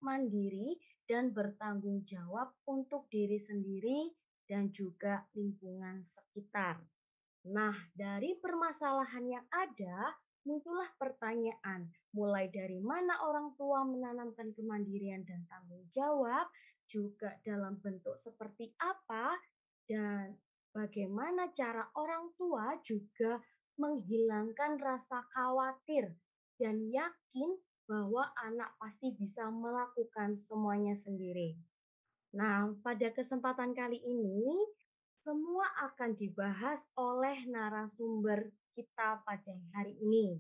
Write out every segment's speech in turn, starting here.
mandiri dan bertanggung jawab untuk diri sendiri dan juga lingkungan sekitar. Nah, dari permasalahan yang ada, muncullah pertanyaan, mulai dari mana orang tua menanamkan kemandirian dan tanggung jawab, juga dalam bentuk seperti apa, dan bagaimana cara orang tua juga menghilangkan rasa khawatir dan yakin bahwa anak pasti bisa melakukan semuanya sendiri. Nah, pada kesempatan kali ini, semua akan dibahas oleh narasumber kita pada hari ini.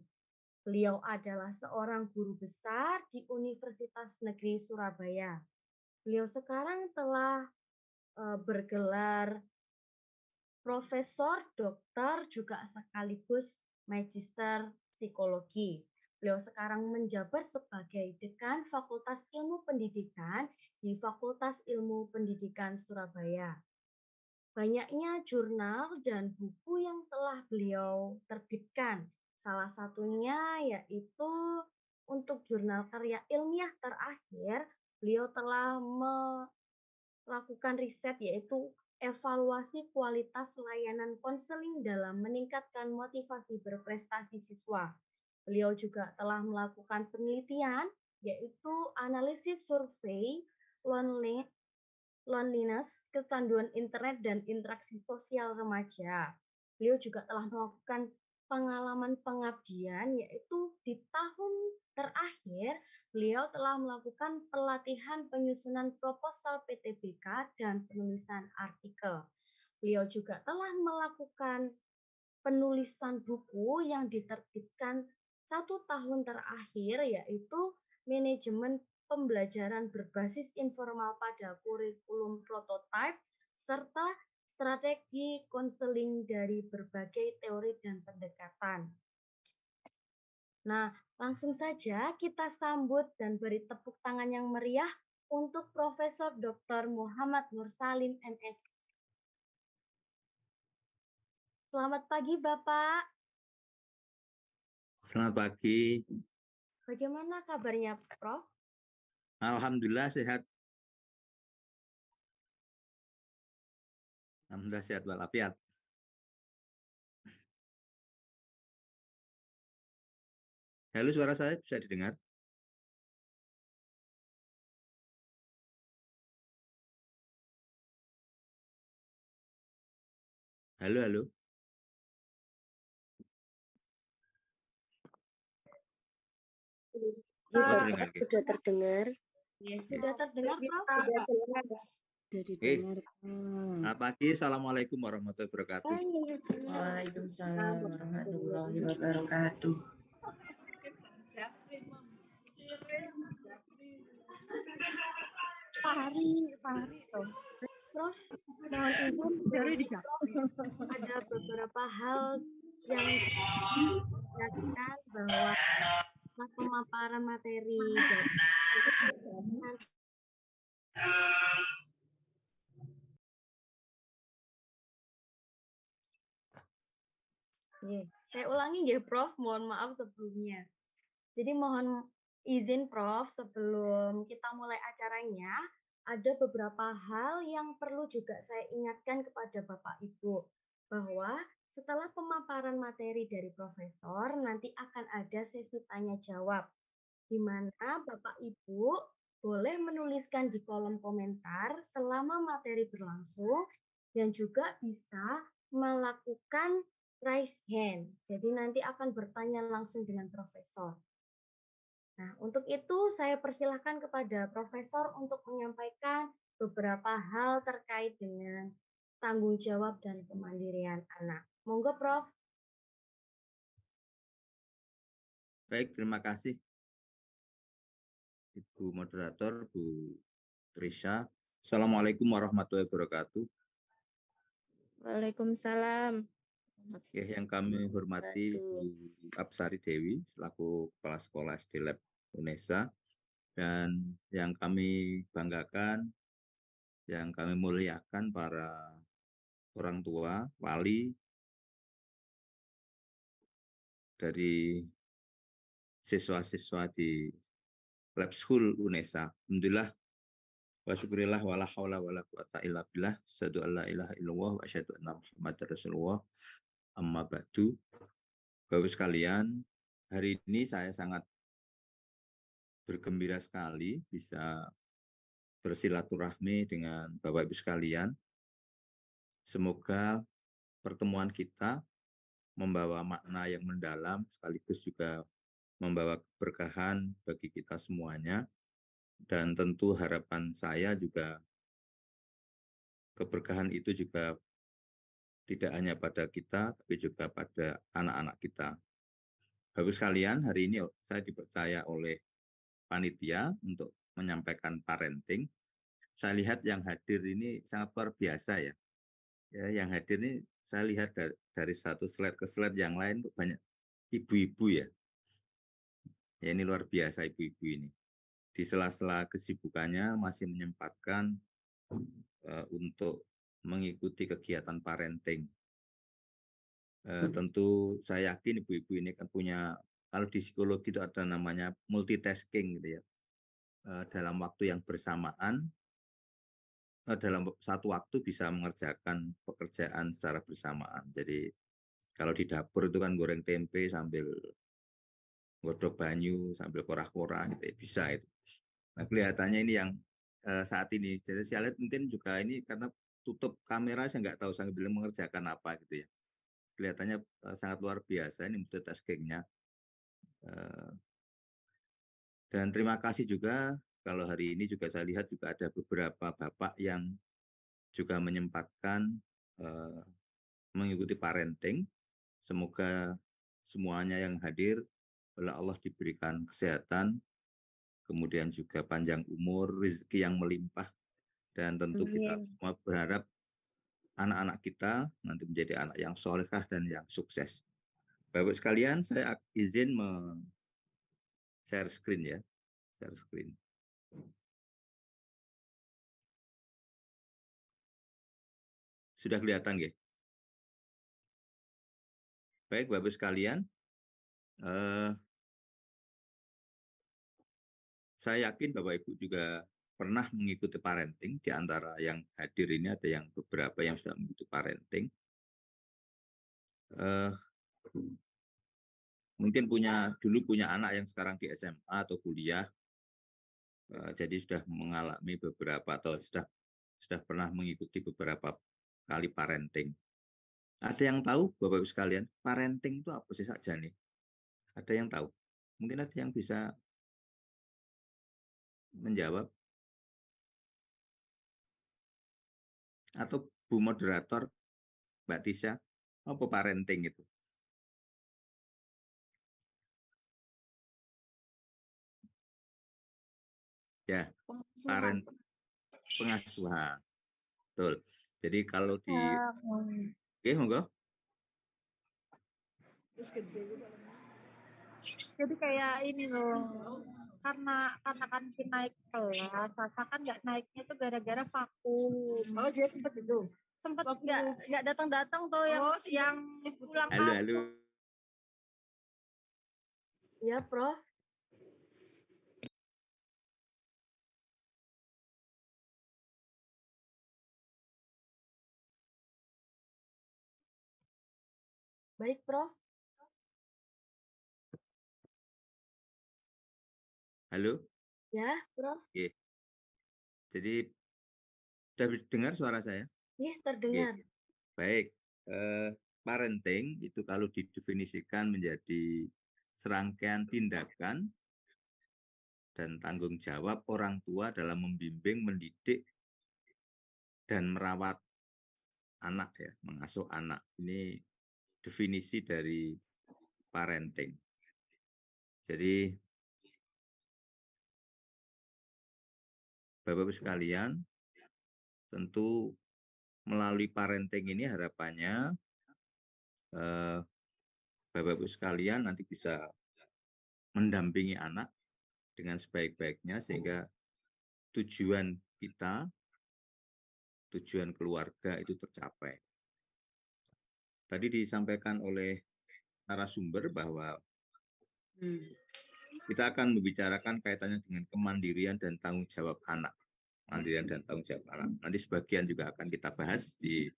Beliau adalah seorang guru besar di Universitas Negeri Surabaya. Beliau sekarang telah bergelar profesor, doktor, juga sekaligus magister psikologi. Beliau sekarang menjabat sebagai dekan Fakultas Ilmu Pendidikan di Fakultas Ilmu Pendidikan Surabaya. Banyaknya jurnal dan buku yang telah beliau terbitkan. Salah satunya yaitu untuk jurnal karya ilmiah terakhir, beliau telah melakukan riset yaitu evaluasi kualitas layanan konseling dalam meningkatkan motivasi berprestasi siswa. Beliau juga telah melakukan penelitian yaitu analisis survei loneliness, kecanduan internet, dan interaksi sosial remaja. Beliau juga telah melakukan pengalaman pengabdian, yaitu di tahun terakhir beliau telah melakukan pelatihan penyusunan proposal PTBK dan penulisan artikel. Beliau juga telah melakukan penulisan buku yang diterbitkan 1 tahun terakhir, yaitu manajemen pembelajaran berbasis informal pada kurikulum prototype, serta strategi konseling dari berbagai teori dan pendekatan. Nah, langsung saja kita sambut dan beri tepuk tangan yang meriah untuk Profesor Dr. Muhammad Nursalim, MS. Selamat pagi, Bapak. Selamat pagi. Bagaimana kabarnya, Prof? Alhamdulillah sehat. Alhamdulillah sehat walafiat. Halo, suara saya bisa didengar? Halo, halo. Sudah terdengar. Ya, sudah terdengar, Prof? Sudah didengar. Selamat pagi. Assalamualaikum warahmatullahi wabarakatuh. Waalaikumsalam warahmatullahi wabarakatuh. Pak Hari toh. Prof, mohon izin Prof, ada beberapa hal yang diingatkan bahwa pemaparan materi dari saya ulangi ya Prof, mohon maaf sebelumnya. Jadi mohon izin Prof, sebelum kita mulai acaranya, ada beberapa hal yang perlu juga saya ingatkan kepada Bapak Ibu, bahwa setelah pemaparan materi dari Profesor, nanti akan ada sesi tanya jawab, di mana Bapak Ibu boleh menuliskan di kolom komentar selama materi berlangsung, dan juga bisa melakukan raise hand. Jadi nanti akan bertanya langsung dengan Profesor. Nah, untuk itu saya persilahkan kepada Profesor untuk menyampaikan beberapa hal terkait dengan tanggung jawab dan kemandirian anak. Monggo, Prof. Baik, terima kasih Ibu Moderator, Bu Trisha. Assalamualaikum warahmatullahi wabarakatuh. Waalaikumsalam. Ya, yang kami hormati Bu Apsari Dewi selaku Kepala Sekolah SD Lab UNESA, dan yang kami banggakan, yang kami muliakan para orang tua, wali dari siswa-siswa di Lab School UNESA. Alhamdulillah wa syukurillah wala haula wala quwata illa billah. Asyhadu an la ilaha illallah wa asyhadu anna Muhammadar Rasulullah. Amma ba'du. Bapak sekalian, hari ini saya sangat bergembira sekali bisa bersilaturahmi dengan Bapak Ibu sekalian. Semoga pertemuan kita membawa makna yang mendalam sekaligus juga membawa keberkahan bagi kita semuanya. Dan tentu harapan saya juga keberkahan itu juga tidak hanya pada kita, tapi juga pada anak-anak kita. Bapak sekalian, hari ini saya dipercaya oleh panitia untuk menyampaikan parenting. Saya lihat yang hadir ini sangat luar biasa ya. Yang hadir ini saya lihat dari satu slide ke slide yang lain banyak ibu-ibu ya. Ya ini luar biasa ibu-ibu ini. Di sela-sela kesibukannya masih menyempatkan untuk mengikuti kegiatan parenting. Tentu saya yakin ibu-ibu ini kan punya, kalau di psikologi itu ada namanya multitasking gitu ya. Dalam waktu yang bersamaan, dalam satu waktu bisa mengerjakan pekerjaan secara bersamaan. Jadi kalau di dapur itu kan goreng tempe sambil godok banyu, sambil korah-korah gitu ya, bisa itu. Nah kelihatannya ini yang saat ini, jadi saya lihat mungkin juga ini karena tutup kamera saya nggak tahu sambil mengerjakan apa gitu ya. Kelihatannya sangat luar biasa ini multitaskingnya. Dan terima kasih juga kalau hari ini juga saya lihat juga ada beberapa bapak yang juga menyempatkan mengikuti parenting. Semoga semuanya yang hadir oleh Allah diberikan kesehatan, kemudian juga panjang umur, rezeki yang melimpah, dan tentu kita semua berharap anak-anak kita nanti menjadi anak yang solehah dan yang sukses. Bapak sekalian, saya izin share screen ya, share screen. Sudah kelihatan ya? Baik Bapak sekalian, saya yakin Bapak Ibu juga pernah mengikuti parenting. Di antara yang hadir ini ada yang beberapa yang sudah mengikuti parenting. Mungkin dulu punya anak yang sekarang di SMA atau kuliah, jadi sudah mengalami beberapa atau sudah pernah mengikuti beberapa kali parenting. Ada yang tahu Bapak Ibu sekalian, parenting itu apa sih saja nih? Ada yang tahu? Mungkin ada yang bisa menjawab? Atau Bu Moderator, Mbak Tisha, apa parenting itu? Ya, pengasuhan. Betul. Jadi kalau di oke, monggo. Jadi kayak ini loh, karena kan naik kelas, Sasa kan nggak naiknya tuh gara-gara vakum. Oh dia sempat itu? Sempat nggak datang-datang tuh yang pulang Halo, halo. kampung. Ya, Prof. Baik, Prof. Halo? Ya, Prof. Oke. Jadi sudah dengar suara saya? Iya, terdengar. Oke. Baik. Parenting itu kalau didefinisikan menjadi serangkaian tindakan dan tanggung jawab orang tua dalam membimbing, mendidik, dan merawat anak ya, mengasuh anak. Ini definisi dari parenting. Jadi Bapak-Ibu sekalian, tentu melalui parenting ini harapannya Bapak-Ibu sekalian nanti bisa mendampingi anak dengan sebaik-baiknya sehingga tujuan kita, tujuan keluarga itu tercapai. Tadi disampaikan oleh narasumber bahwa kita akan membicarakan kaitannya dengan kemandirian dan tanggung jawab anak. Mandirian dan tanggung jawab anak. Nanti sebagian juga akan kita bahas di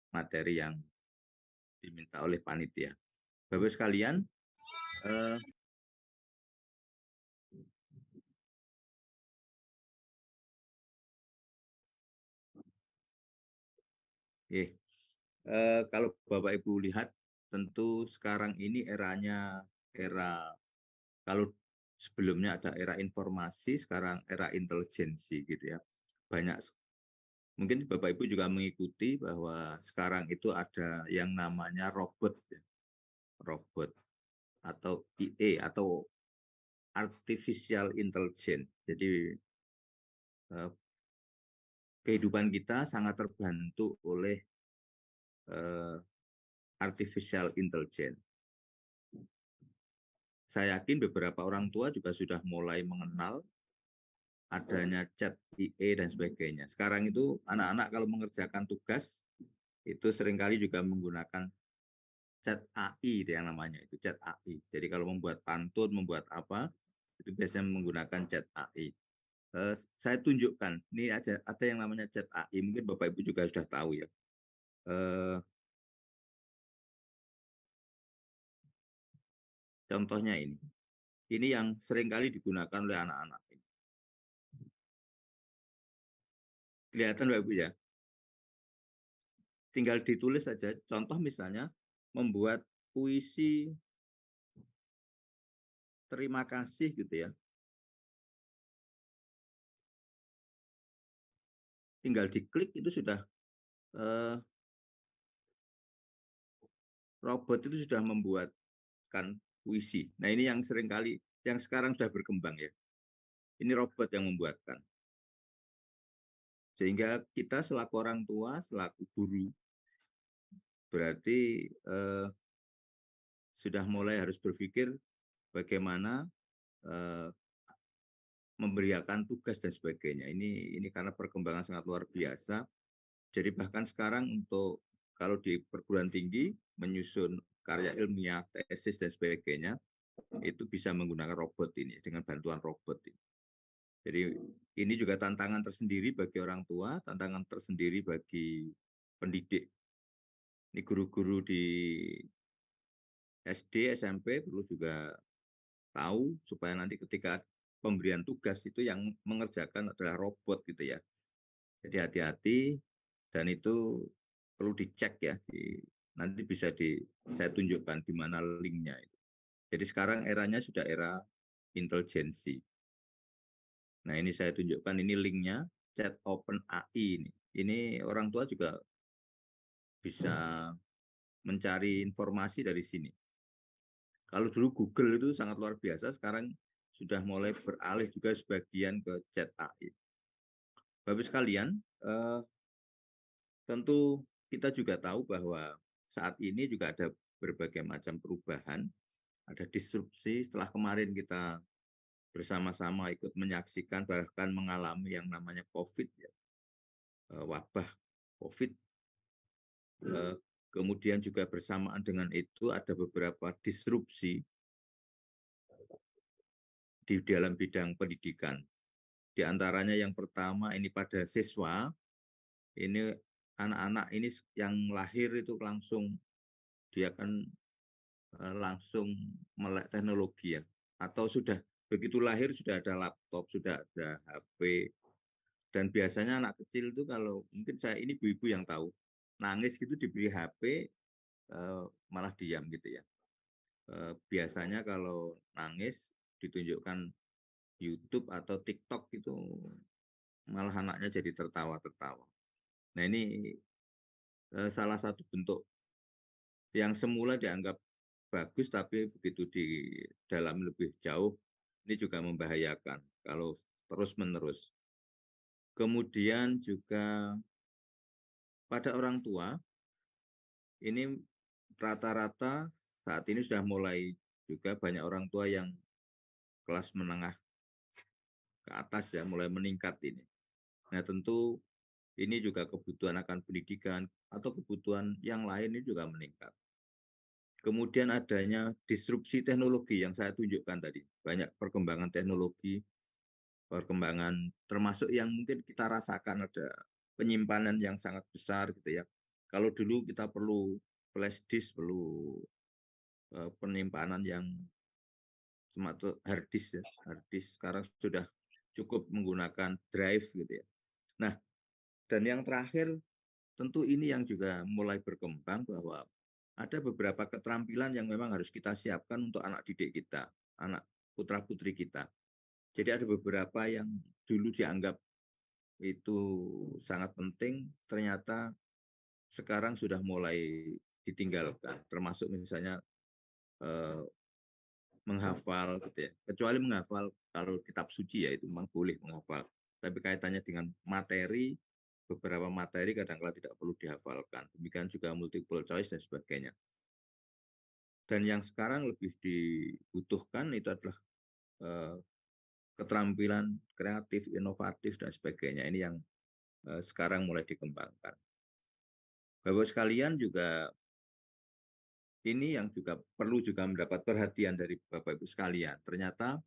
materi yang diminta oleh panitia. Bapak sekalian, kalau Bapak Ibu lihat, tentu sekarang ini eranya kalau sebelumnya ada era informasi, sekarang era intelijensi gitu ya. Mungkin Bapak Ibu juga mengikuti bahwa sekarang itu ada yang namanya robot atau IA atau artificial intelligence. Jadi kehidupan kita sangat terbantu oleh artificial intelligence. Saya yakin beberapa orang tua juga sudah mulai mengenal adanya chat IA dan sebagainya. Sekarang itu anak-anak kalau mengerjakan tugas itu seringkali juga menggunakan chat AI yang namanya itu chat AI. Jadi kalau membuat pantun, membuat apa, itu biasanya menggunakan chat AI. Saya tunjukkan, ini ada yang namanya chat AI, mungkin Bapak Ibu juga sudah tahu ya. Contohnya ini yang seringkali digunakan oleh anak-anak. Kelihatan Bapak Ibu ya, tinggal ditulis saja. Contoh misalnya membuat puisi terima kasih gitu ya. Tinggal diklik itu sudah robot itu sudah membuatkan puisi. Nah ini yang seringkali yang sekarang sudah berkembang ya. Ini robot yang membuatkan. Sehingga kita selaku orang tua, selaku guru, berarti sudah mulai harus berpikir bagaimana memberiakan tugas dan sebagainya. Ini karena perkembangan sangat luar biasa. Jadi bahkan sekarang untuk kalau di perguruan tinggi menyusun karya ilmiah, tesis dan sebagainya, itu bisa menggunakan robot ini, dengan bantuan robot ini. Jadi ini juga tantangan tersendiri bagi orang tua, tantangan tersendiri bagi pendidik. Ini guru-guru di SD, SMP perlu juga tahu supaya nanti ketika pemberian tugas itu yang mengerjakan adalah robot gitu ya. Jadi hati-hati dan itu perlu dicek ya. Nanti bisa saya tunjukkan di mana linknya. Jadi sekarang eranya sudah era intelijensi. Nah ini saya tunjukkan, ini linknya, chat OpenAI ini. Ini orang tua juga bisa mencari informasi dari sini. Kalau dulu Google itu sangat luar biasa, sekarang sudah mulai beralih juga sebagian ke chat AI. Bapak sekalian, tentu kita juga tahu bahwa saat ini juga ada berbagai macam perubahan, ada disrupsi setelah kemarin kita bersama-sama ikut menyaksikan bahkan mengalami yang namanya COVID, ya, wabah COVID. Kemudian juga bersamaan dengan itu ada beberapa disrupsi di dalam bidang pendidikan. Di antaranya yang pertama ini pada siswa, ini anak-anak ini yang lahir itu langsung dia kan langsung melek teknologi ya, atau sudah begitu lahir sudah ada laptop, sudah ada HP, dan biasanya anak kecil itu kalau mungkin saya ini ibu-ibu yang tahu, nangis gitu diberi HP malah diam gitu ya. Biasanya kalau nangis ditunjukkan YouTube atau TikTok itu malah anaknya jadi tertawa-tertawa. Nah ini salah satu bentuk yang semula dianggap bagus tapi begitu di dalam lebih jauh ini juga membahayakan kalau terus-menerus. Kemudian juga pada orang tua ini rata-rata saat ini sudah mulai juga banyak orang tua yang kelas menengah ke atas ya mulai meningkat ini. Nah tentu ini juga kebutuhan akan pendidikan atau kebutuhan yang lain ini juga meningkat. Kemudian adanya disrupsi teknologi yang saya tunjukkan tadi. Banyak perkembangan teknologi, perkembangan termasuk yang mungkin kita rasakan ada penyimpanan yang sangat besar gitu ya. Kalau dulu kita perlu flash disk, perlu penyimpanan yang semacam hard disk ya. Hard disk sekarang sudah cukup menggunakan drive gitu ya. Nah, dan yang terakhir tentu ini yang juga mulai berkembang bahwa ada beberapa keterampilan yang memang harus kita siapkan untuk anak didik kita, anak putra-putri kita. Jadi ada beberapa yang dulu dianggap itu sangat penting, ternyata sekarang sudah mulai ditinggalkan, termasuk misalnya eh, menghafal gitu ya. Kecuali menghafal kalau kitab suci ya itu memang boleh menghafal. Tapi kaitannya dengan materi, beberapa materi kadang-kala tidak perlu dihafalkan. Demikian juga multiple choice dan sebagainya. Dan yang sekarang lebih dibutuhkan itu adalah keterampilan kreatif, inovatif dan sebagainya. Ini yang sekarang mulai dikembangkan. Bapak sekalian juga ini yang juga perlu juga mendapat perhatian dari Bapak Ibu sekalian. Ternyata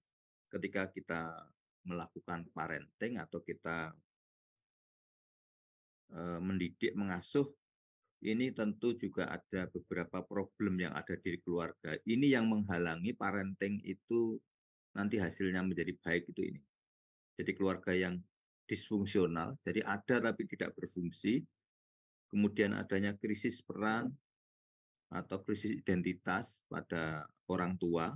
ketika kita melakukan parenting atau kita mendidik, mengasuh, ini tentu juga ada beberapa problem yang ada di keluarga. Ini yang menghalangi parenting itu nanti hasilnya menjadi baik itu ini. Jadi keluarga yang disfungsional, jadi ada tapi tidak berfungsi, kemudian adanya krisis peran atau krisis identitas pada orang tua,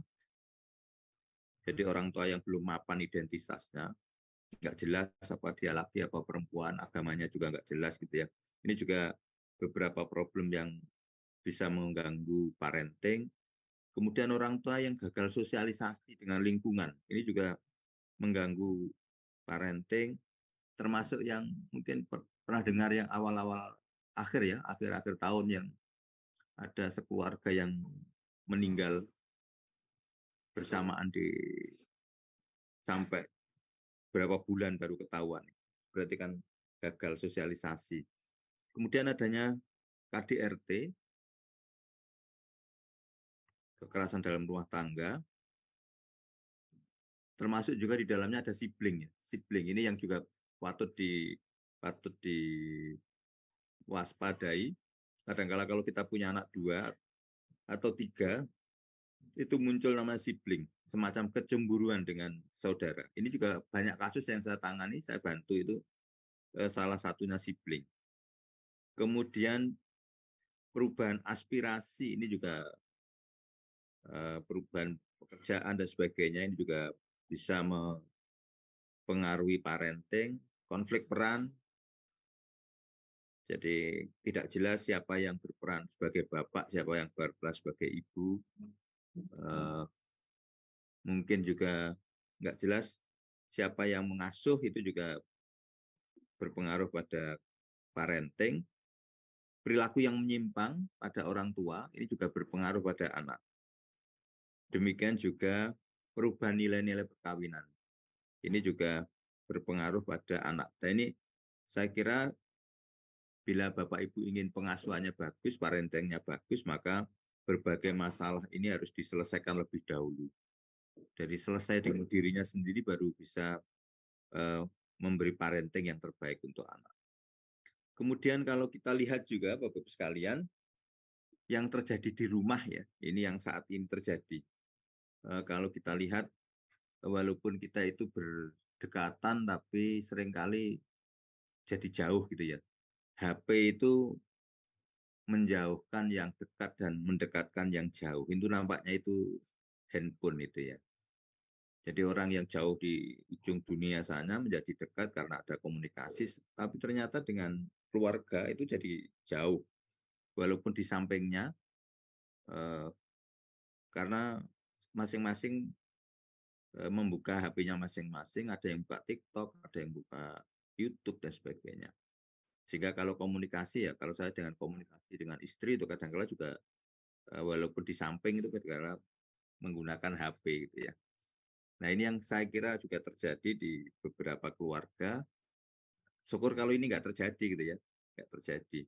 jadi orang tua yang belum mapan identitasnya, nggak jelas apa dia laki apa perempuan, agamanya juga nggak jelas gitu ya. Ini juga beberapa problem yang bisa mengganggu parenting. Kemudian orang tua yang gagal sosialisasi dengan lingkungan, ini juga mengganggu parenting, termasuk yang mungkin pernah dengar yang awal-awal akhir ya, akhir-akhir tahun yang ada sekeluarga yang meninggal bersamaan di sampai berapa bulan baru ketahuan. Berarti kan gagal sosialisasi. Kemudian adanya KDRT, kekerasan dalam rumah tangga, termasuk juga di dalamnya ada sibling ya. Sibling ini yang juga patut diwaspadai. Kadang-kala kalau kita punya anak 2 atau 3, itu muncul nama sibling, semacam kecemburuan dengan saudara. Ini juga banyak kasus yang saya tangani, saya bantu itu salah satunya sibling. Kemudian perubahan aspirasi ini juga perubahan pekerjaan dan sebagainya ini juga bisa mempengaruhi parenting, konflik peran. Jadi tidak jelas siapa yang berperan sebagai bapak, siapa yang berperan sebagai ibu. Mungkin juga nggak jelas siapa yang mengasuh, itu juga berpengaruh pada parenting. Perilaku yang menyimpang pada orang tua ini juga berpengaruh pada anak. Demikian juga perubahan nilai-nilai perkawinan. Ini juga berpengaruh pada anak. Dan ini saya kira bila Bapak Ibu ingin pengasuhannya bagus, parentingnya bagus, maka berbagai masalah ini harus diselesaikan lebih dahulu. Dari selesai dengan dirinya sendiri baru bisa memberi parenting yang terbaik untuk anak. Kemudian kalau kita lihat juga Bapak Ibu sekalian, yang terjadi di rumah ya, ini yang saat ini terjadi. Kalau kita lihat, walaupun kita itu berdekatan, tapi seringkali jadi jauh gitu ya. HP itu menjauhkan yang dekat dan mendekatkan yang jauh. Itu nampaknya itu handphone itu ya. Jadi orang yang jauh di ujung dunia sana menjadi dekat karena ada komunikasi, tapi ternyata dengan keluarga itu jadi jauh. Walaupun di sampingnya, karena masing-masing membuka HP-nya masing-masing, ada yang buka TikTok, ada yang buka YouTube dan sebagainya. Sehingga kalau komunikasi ya, kalau saya dengan komunikasi dengan istri itu kadang-kala juga walaupun di samping itu kadang-kala menggunakan HP gitu ya. Nah ini yang saya kira juga terjadi di beberapa keluarga. Syukur kalau ini nggak terjadi gitu ya, nggak terjadi.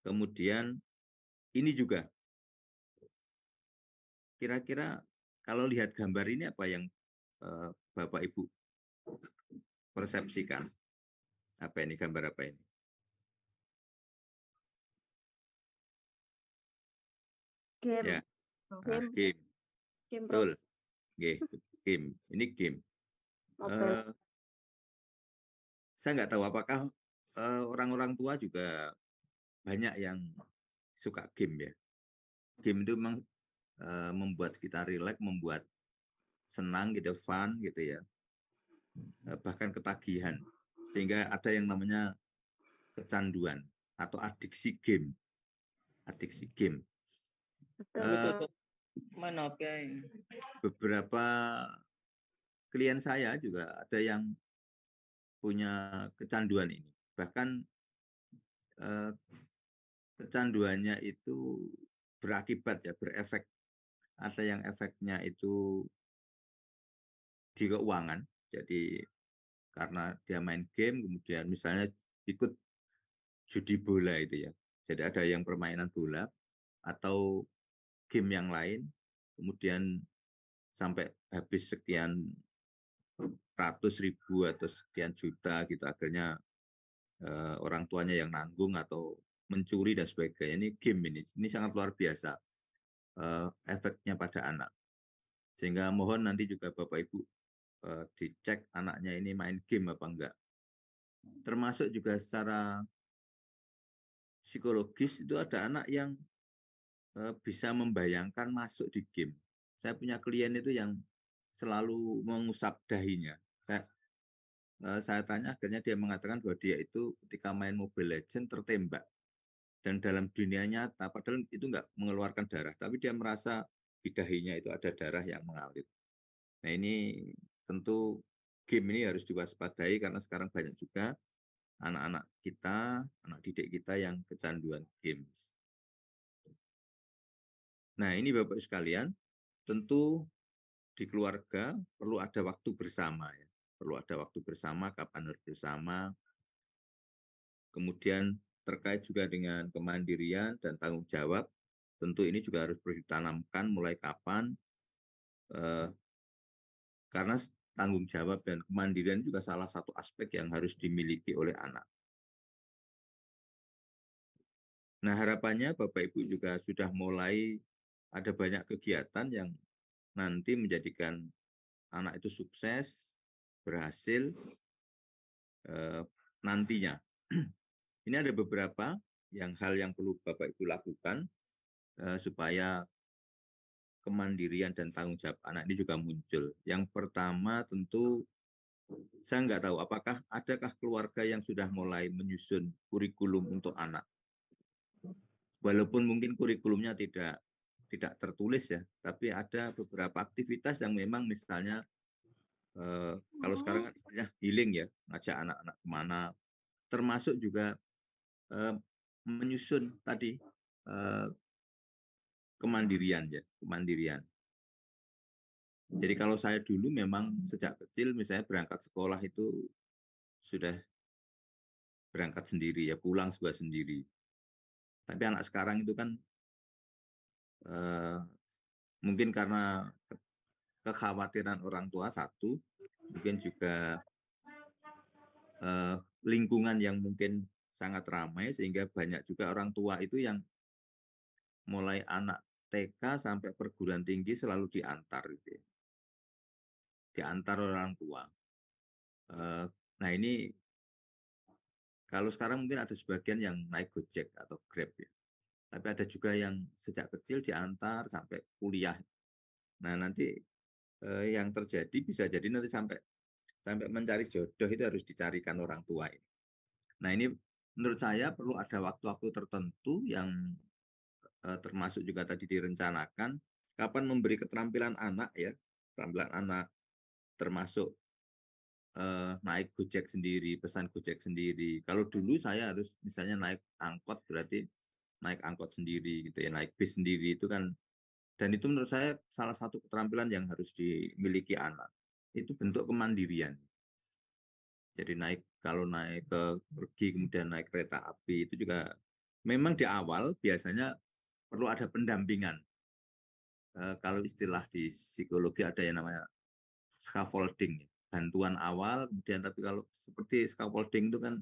Kemudian ini juga kira-kira kalau lihat gambar ini apa yang Bapak Ibu persepsikan? Apa ini, gambar apa ini? Game. Ya, Game. game. Game, Prof. Betul. Game. Ini game. Mobile. Saya nggak tahu apakah orang-orang tua juga banyak yang suka game ya. Game itu memang membuat kita rileks, membuat senang gitu, fun gitu ya. Bahkan ketagihan. Sehingga ada yang namanya kecanduan atau adiksi game. Adiksi game. Betul. Beberapa klien saya juga ada yang punya kecanduan ini. Bahkan kecanduannya itu berakibat ya, berefek. Ada yang efeknya itu di keuangan. Jadi karena dia main game, kemudian misalnya ikut judi bola itu ya. Jadi ada yang permainan bola atau game yang lain, kemudian sampai habis sekian ratus ribu atau sekian juta gitu, akhirnya orang tuanya yang nanggung atau mencuri dan sebagainya. Ini game ini sangat luar biasa efeknya pada anak. Sehingga mohon nanti juga Bapak Ibu dicek anaknya ini main game apa enggak. Termasuk juga secara psikologis itu ada anak yang bisa membayangkan masuk di game. Saya punya klien itu yang selalu mengusap dahinya. Saya tanya, akhirnya dia mengatakan bahwa dia itu ketika main Mobile Legends tertembak. Dan dalam dunia nyata, padahal itu enggak mengeluarkan darah, tapi dia merasa di dahinya itu ada darah yang mengalir. Nah ini tentu game ini harus diwaspadai karena sekarang banyak juga anak-anak kita, anak didik kita yang kecanduan games. Nah ini Bapak sekalian, tentu di keluarga perlu ada waktu bersama ya. Perlu ada waktu bersama, kapan harus bersama. Kemudian terkait juga dengan kemandirian dan tanggung jawab, tentu ini juga harus ditanamkan mulai kapan, karena tanggung jawab dan kemandirian juga salah satu aspek yang harus dimiliki oleh anak. Nah harapannya Bapak Ibu juga sudah mulai ada banyak kegiatan yang nanti menjadikan anak itu sukses, berhasil nantinya. Ini ada beberapa hal yang perlu Bapak Ibu lakukan supaya kemandirian dan tanggung jawab anak ini juga muncul. Yang pertama tentu saya nggak tahu apakah adakah keluarga yang sudah mulai menyusun kurikulum untuk anak. Walaupun mungkin kurikulumnya tidak tertulis ya, tapi ada beberapa aktivitas yang memang misalnya kalau sekarang kan istilahnya healing ya, ngajak anak-anak kemana, termasuk juga menyusun tadi kemandirian ya, kemandirian. Jadi kalau saya dulu memang sejak kecil misalnya berangkat sekolah itu sudah berangkat sendiri ya, pulang juga sendiri. Tapi anak sekarang itu kan mungkin karena kekhawatiran orang tua satu, mungkin juga lingkungan yang mungkin sangat ramai sehingga banyak juga orang tua itu yang mulai anak TK sampai perguruan tinggi selalu diantar gitu ya. Diantar orang tua. Nah ini kalau sekarang mungkin ada sebagian yang naik Gojek atau Grab ya. Tapi ada juga yang sejak kecil diantar sampai kuliah. Nah nanti yang terjadi bisa jadi nanti sampai mencari jodoh itu harus dicarikan orang tua ini. Nah ini menurut saya perlu ada waktu-waktu tertentu yang termasuk juga tadi direncanakan kapan memberi keterampilan anak ya, keterampilan anak termasuk naik Gojek sendiri, pesan Gojek sendiri. Kalau dulu saya harus misalnya naik angkot berarti naik angkot sendiri gitu ya, naik bis sendiri itu kan, dan itu menurut saya salah satu keterampilan yang harus dimiliki anak. Itu bentuk kemandirian. Jadi kalau naik pergi kemudian naik kereta api itu juga memang di awal biasanya perlu ada pendampingan. Kalau istilah di psikologi ada yang namanya scaffolding, bantuan awal, kemudian tapi kalau seperti scaffolding itu kan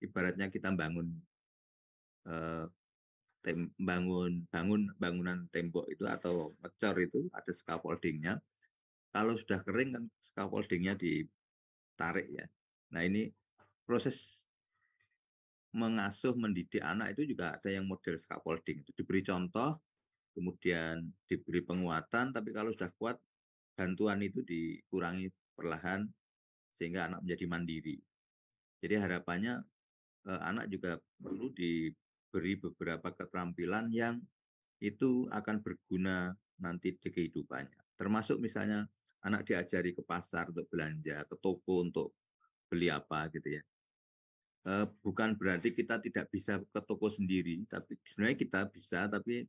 ibaratnya kita bangun bangunan tembok itu atau ngecor itu ada scaffoldingnya. Kalau sudah kering kan scaffoldingnya ditarik ya. Nah ini proses mengasuh mendidik anak itu juga ada yang model scaffolding, itu diberi contoh, kemudian diberi penguatan, tapi kalau sudah kuat bantuan itu dikurangi perlahan sehingga anak menjadi mandiri. Jadi harapannya anak juga perlu diberi beberapa keterampilan yang itu akan berguna nanti di kehidupannya. Termasuk misalnya anak diajari ke pasar untuk belanja, ke toko untuk beli apa gitu ya. Bukan berarti kita tidak bisa ke toko sendiri, tapi sebenarnya kita bisa, tapi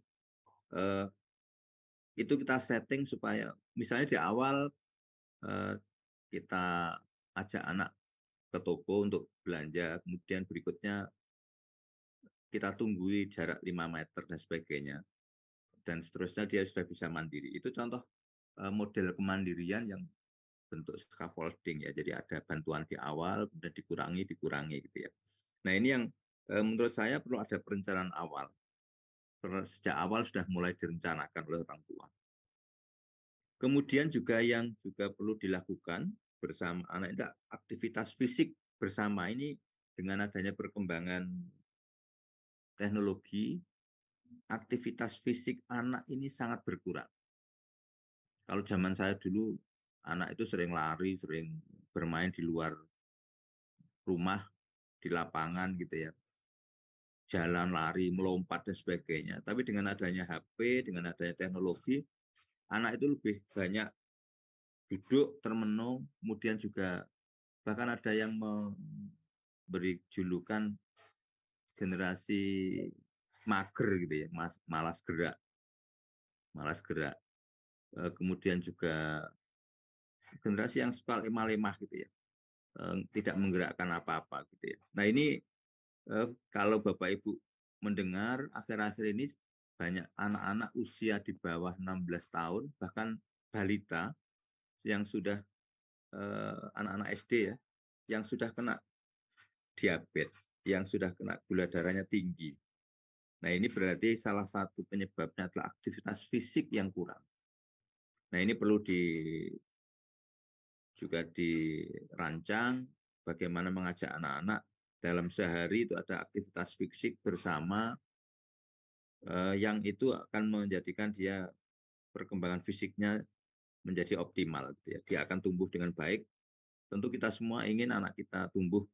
itu kita setting supaya misalnya di awal kita ajak anak ke toko untuk belanja, kemudian berikutnya kita tunggui jarak 5 meter dan sebagainya, dan seterusnya dia sudah bisa mandiri. Itu contoh model kemandirian yang bentuk scaffolding ya. Jadi ada bantuan di awal, kemudian dikurangi gitu ya. Nah ini yang menurut saya perlu ada perencanaan awal. Sejak awal sudah mulai direncanakan oleh orang tua. Kemudian juga yang juga perlu dilakukan bersama anak itu aktivitas fisik bersama ini dengan adanya perkembangan teknologi, aktivitas fisik anak ini sangat berkurang. Kalau zaman saya dulu, anak itu sering lari, sering bermain di luar rumah, di lapangan gitu ya. Jalan, lari, melompat, dan sebagainya. Tapi dengan adanya HP, dengan adanya teknologi, anak itu lebih banyak duduk, termenung, kemudian juga bahkan ada yang memberi julukan generasi mager gitu ya, malas gerak. Kemudian juga generasi yang suka lemah-lemah gitu ya, tidak menggerakkan apa-apa gitu ya. Nah ini kalau Bapak Ibu mendengar akhir-akhir ini banyak anak-anak usia di bawah 16 tahun, bahkan balita yang sudah anak-anak SD ya, yang sudah kena diabetes, yang sudah kena gula darahnya tinggi. Nah ini berarti salah satu penyebabnya adalah aktivitas fisik yang kurang. Nah ini perlu juga dirancang bagaimana mengajak anak-anak dalam sehari itu ada aktivitas fisik bersama yang itu akan menjadikan dia perkembangan fisiknya menjadi optimal. Gitu ya. Dia akan tumbuh dengan baik. Tentu kita semua ingin anak kita tumbuh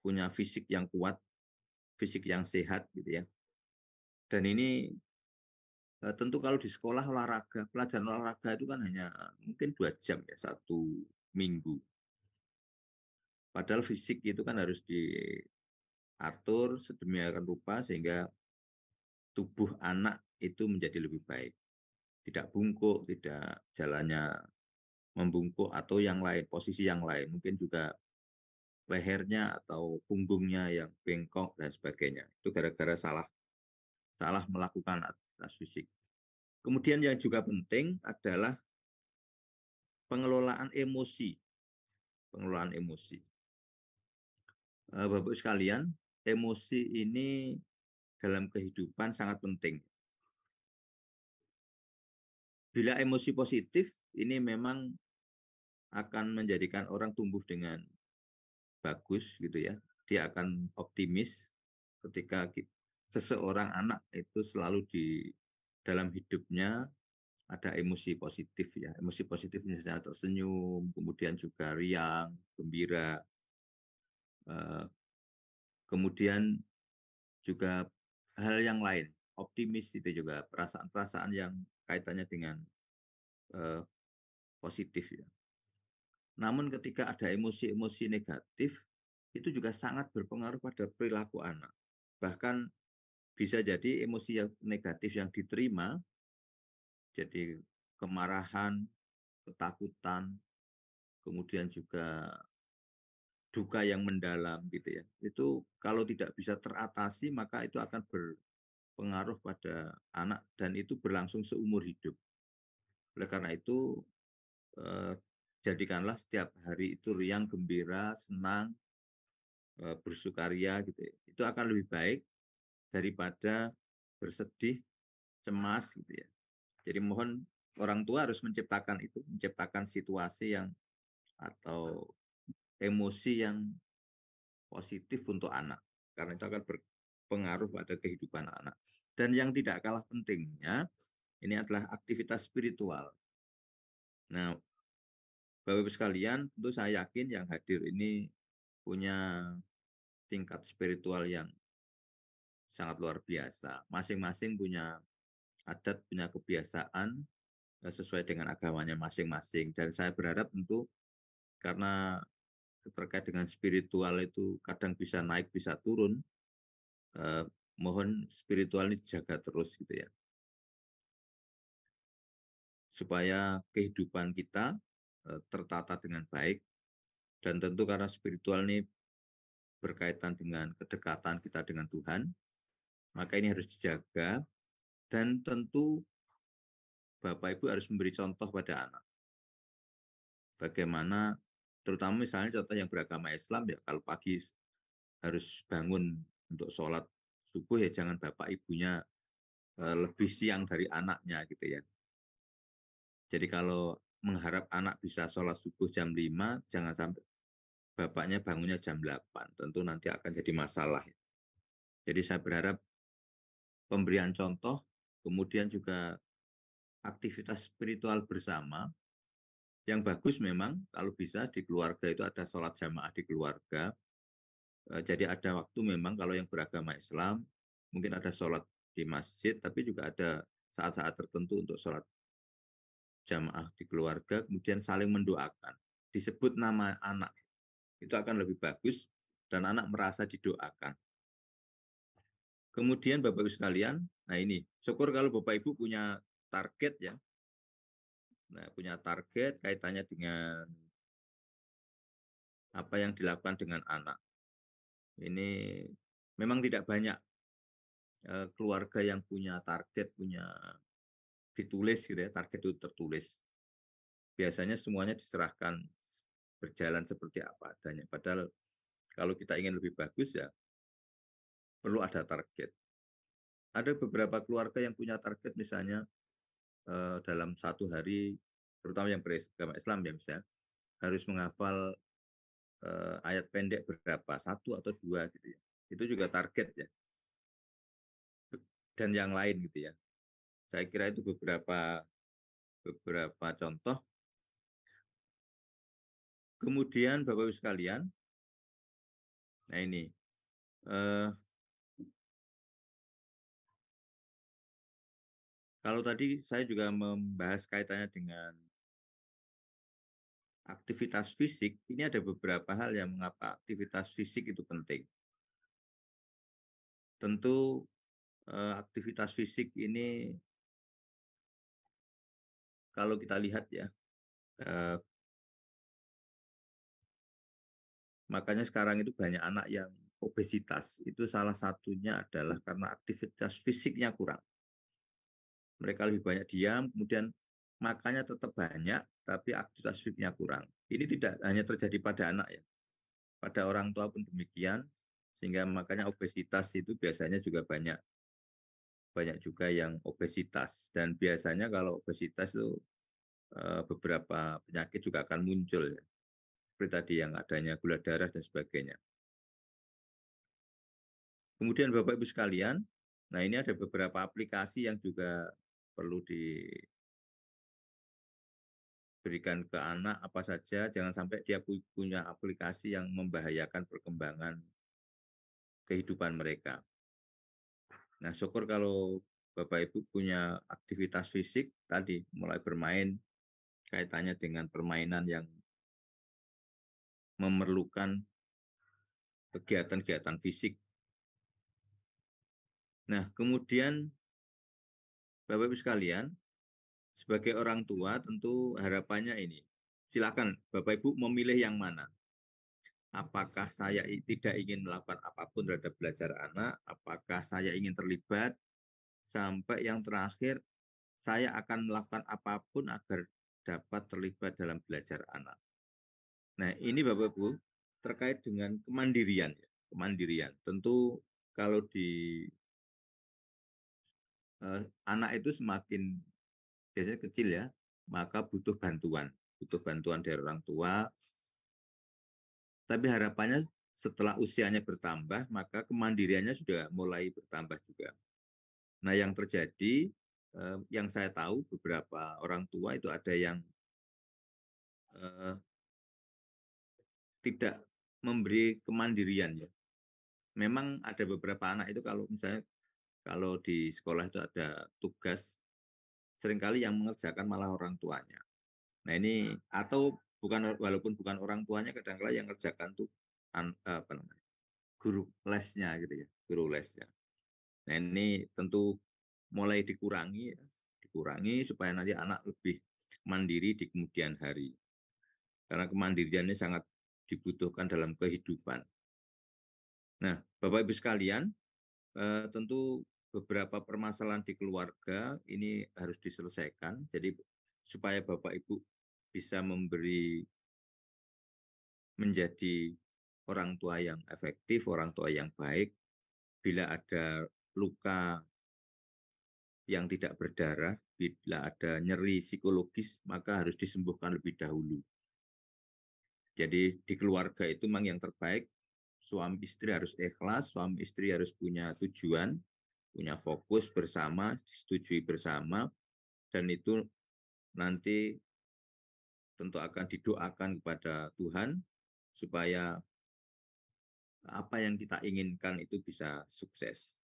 punya fisik yang kuat, fisik yang sehat gitu ya. Dan ini tentu kalau di sekolah olahraga, pelajaran olahraga itu kan hanya mungkin 2 jam ya, 1 minggu. Padahal fisik itu kan harus diatur sedemikian rupa sehingga tubuh anak itu menjadi lebih baik. Tidak bungkuk, tidak jalannya membungkuk atau yang lain, posisi yang lain. Mungkin juga lehernya atau punggungnya yang bengkok dan sebagainya. Itu gara-gara salah melakukan aktivitas fisik. Kemudian yang juga penting adalah pengelolaan emosi. Pengelolaan emosi. Bapak sekalian, emosi ini dalam kehidupan sangat penting. Bila emosi positif, ini memang akan menjadikan orang tumbuh dengan bagus gitu ya. Dia akan optimis ketika seseorang anak itu selalu di dalam hidupnya ada emosi positif ya. Emosi positif misalnya tersenyum, kemudian juga riang, gembira. Kemudian juga hal yang lain, optimis itu juga perasaan-perasaan yang kaitannya dengan positif ya. Namun ketika ada emosi-emosi negatif, itu juga sangat berpengaruh pada perilaku anak. Bahkan bisa jadi emosi yang negatif yang diterima, jadi kemarahan, ketakutan, kemudian juga duka yang mendalam gitu ya. Itu kalau tidak bisa teratasi maka itu akan pengaruh pada anak dan itu berlangsung seumur hidup. Oleh karena itu, jadikanlah setiap hari itu riang, gembira, senang, bersukaria gitu ya. Itu akan lebih baik daripada bersedih, cemas gitu ya. Jadi mohon orang tua harus menciptakan itu, menciptakan situasi yang atau emosi yang positif untuk anak. Karena itu akan berpengaruh pada kehidupan anak. Dan yang tidak kalah pentingnya, ini adalah aktivitas spiritual. Nah, Bapak Ibu sekalian, tentu saya yakin yang hadir ini punya tingkat spiritual yang sangat luar biasa. Masing-masing punya adat, punya kebiasaan sesuai dengan agamanya masing-masing. Dan saya berharap tentu karena terkait dengan spiritual itu kadang bisa naik, bisa turun, mohon spiritual ini dijaga terus gitu ya. Supaya kehidupan kita tertata dengan baik. Dan tentu karena spiritual ini berkaitan dengan kedekatan kita dengan Tuhan, maka ini harus dijaga. Dan tentu Bapak Ibu harus memberi contoh pada anak. Bagaimana, terutama misalnya contoh yang beragama Islam, ya kalau pagi harus bangun untuk sholat subuh, ya jangan Bapak Ibunya lebih siang dari anaknya gitu ya. Jadi kalau mengharap anak bisa sholat subuh jam 5, jangan sampai bapaknya bangunnya jam 8. Tentu nanti akan jadi masalah. Jadi saya berharap pemberian contoh, kemudian juga aktivitas spiritual bersama, yang bagus memang kalau bisa di keluarga itu ada sholat jamaah di keluarga. Jadi ada waktu memang kalau yang beragama Islam, mungkin ada sholat di masjid, tapi juga ada saat-saat tertentu untuk sholat jamaah di keluarga, kemudian saling mendoakan. Disebut nama anak, itu akan lebih bagus, dan anak merasa didoakan. Kemudian Bapak Ibu sekalian, nah ini, syukur kalau Bapak Ibu punya target ya. Nah, punya target kaitannya dengan apa yang dilakukan dengan anak. Ini memang tidak banyak keluarga yang punya target, punya ditulis gitu ya, target itu tertulis. Biasanya semuanya diserahkan berjalan seperti apa adanya. Padahal kalau kita ingin lebih bagus ya perlu ada target. Ada beberapa keluarga yang punya target misalnya dalam satu hari, terutama yang beragama Islam ya misalnya, harus menghafal ayat pendek berapa, 1 atau 2 gitu ya. Itu juga target ya. Dan yang lain gitu ya. Saya kira itu beberapa contoh. Kemudian Bapak Ibu sekalian, nah ini, kalau tadi saya juga membahas kaitannya dengan aktivitas fisik, ini ada beberapa hal yang mengapa aktivitas fisik itu penting. Tentu aktivitas fisik ini kalau kita lihat ya, makanya sekarang itu banyak anak yang obesitas. Itu salah satunya adalah karena aktivitas fisiknya kurang. Mereka lebih banyak diam, kemudian makannya tetap banyak, tapi aktivitas fisiknya kurang. Ini tidak hanya terjadi pada anak ya, pada orang tua pun demikian, sehingga makanya obesitas itu biasanya juga banyak juga yang obesitas. Dan biasanya kalau obesitas itu beberapa penyakit juga akan muncul ya. Seperti tadi yang adanya gula darah dan sebagainya. Kemudian Bapak Ibu sekalian, nah ini ada beberapa aplikasi yang juga perlu diberikan ke anak apa saja, jangan sampai dia punya aplikasi yang membahayakan perkembangan kehidupan mereka. Nah, syukur kalau Bapak Ibu punya aktivitas fisik tadi, mulai bermain, kaitannya dengan permainan yang memerlukan kegiatan-kegiatan fisik. Nah, kemudian Bapak Ibu sekalian, sebagai orang tua tentu harapannya ini, silakan Bapak Ibu memilih yang mana. Apakah saya tidak ingin melakukan apapun terhadap belajar anak, apakah saya ingin terlibat, sampai yang terakhir saya akan melakukan apapun agar dapat terlibat dalam belajar anak. Nah, ini Bapak Ibu terkait dengan kemandirian ya. Kemandirian. Tentu kalau di anak itu semakin biasanya kecil ya, maka butuh bantuan dari orang tua. Tapi harapannya setelah usianya bertambah, maka kemandiriannya sudah mulai bertambah juga. Nah, yang terjadi, yang saya tahu beberapa orang tua itu ada yang tidak memberi kemandirian ya. Memang ada beberapa anak itu kalau misalnya kalau di sekolah itu ada tugas, seringkali yang mengerjakan malah orang tuanya. Nah ini atau walaupun bukan orang tuanya, kadang-kadang yang mengerjakan tuh apa namanya, guru lesnya gitu ya, guru lesnya. Nah ini tentu mulai dikurangi supaya nanti anak lebih mandiri di kemudian hari. Karena kemandiriannya sangat dibutuhkan dalam kehidupan. Nah, Bapak Ibu sekalian, tentu beberapa permasalahan di keluarga ini harus diselesaikan. Jadi supaya Bapak Ibu bisa menjadi orang tua yang efektif, orang tua yang baik. Bila ada luka yang tidak berdarah, bila ada nyeri psikologis, maka harus disembuhkan lebih dahulu. Jadi di keluarga itu memang yang terbaik, suami istri harus ikhlas, suami istri harus punya tujuan, punya fokus bersama, disetujui bersama, dan itu nanti tentu akan didoakan kepada Tuhan supaya apa yang kita inginkan itu bisa sukses.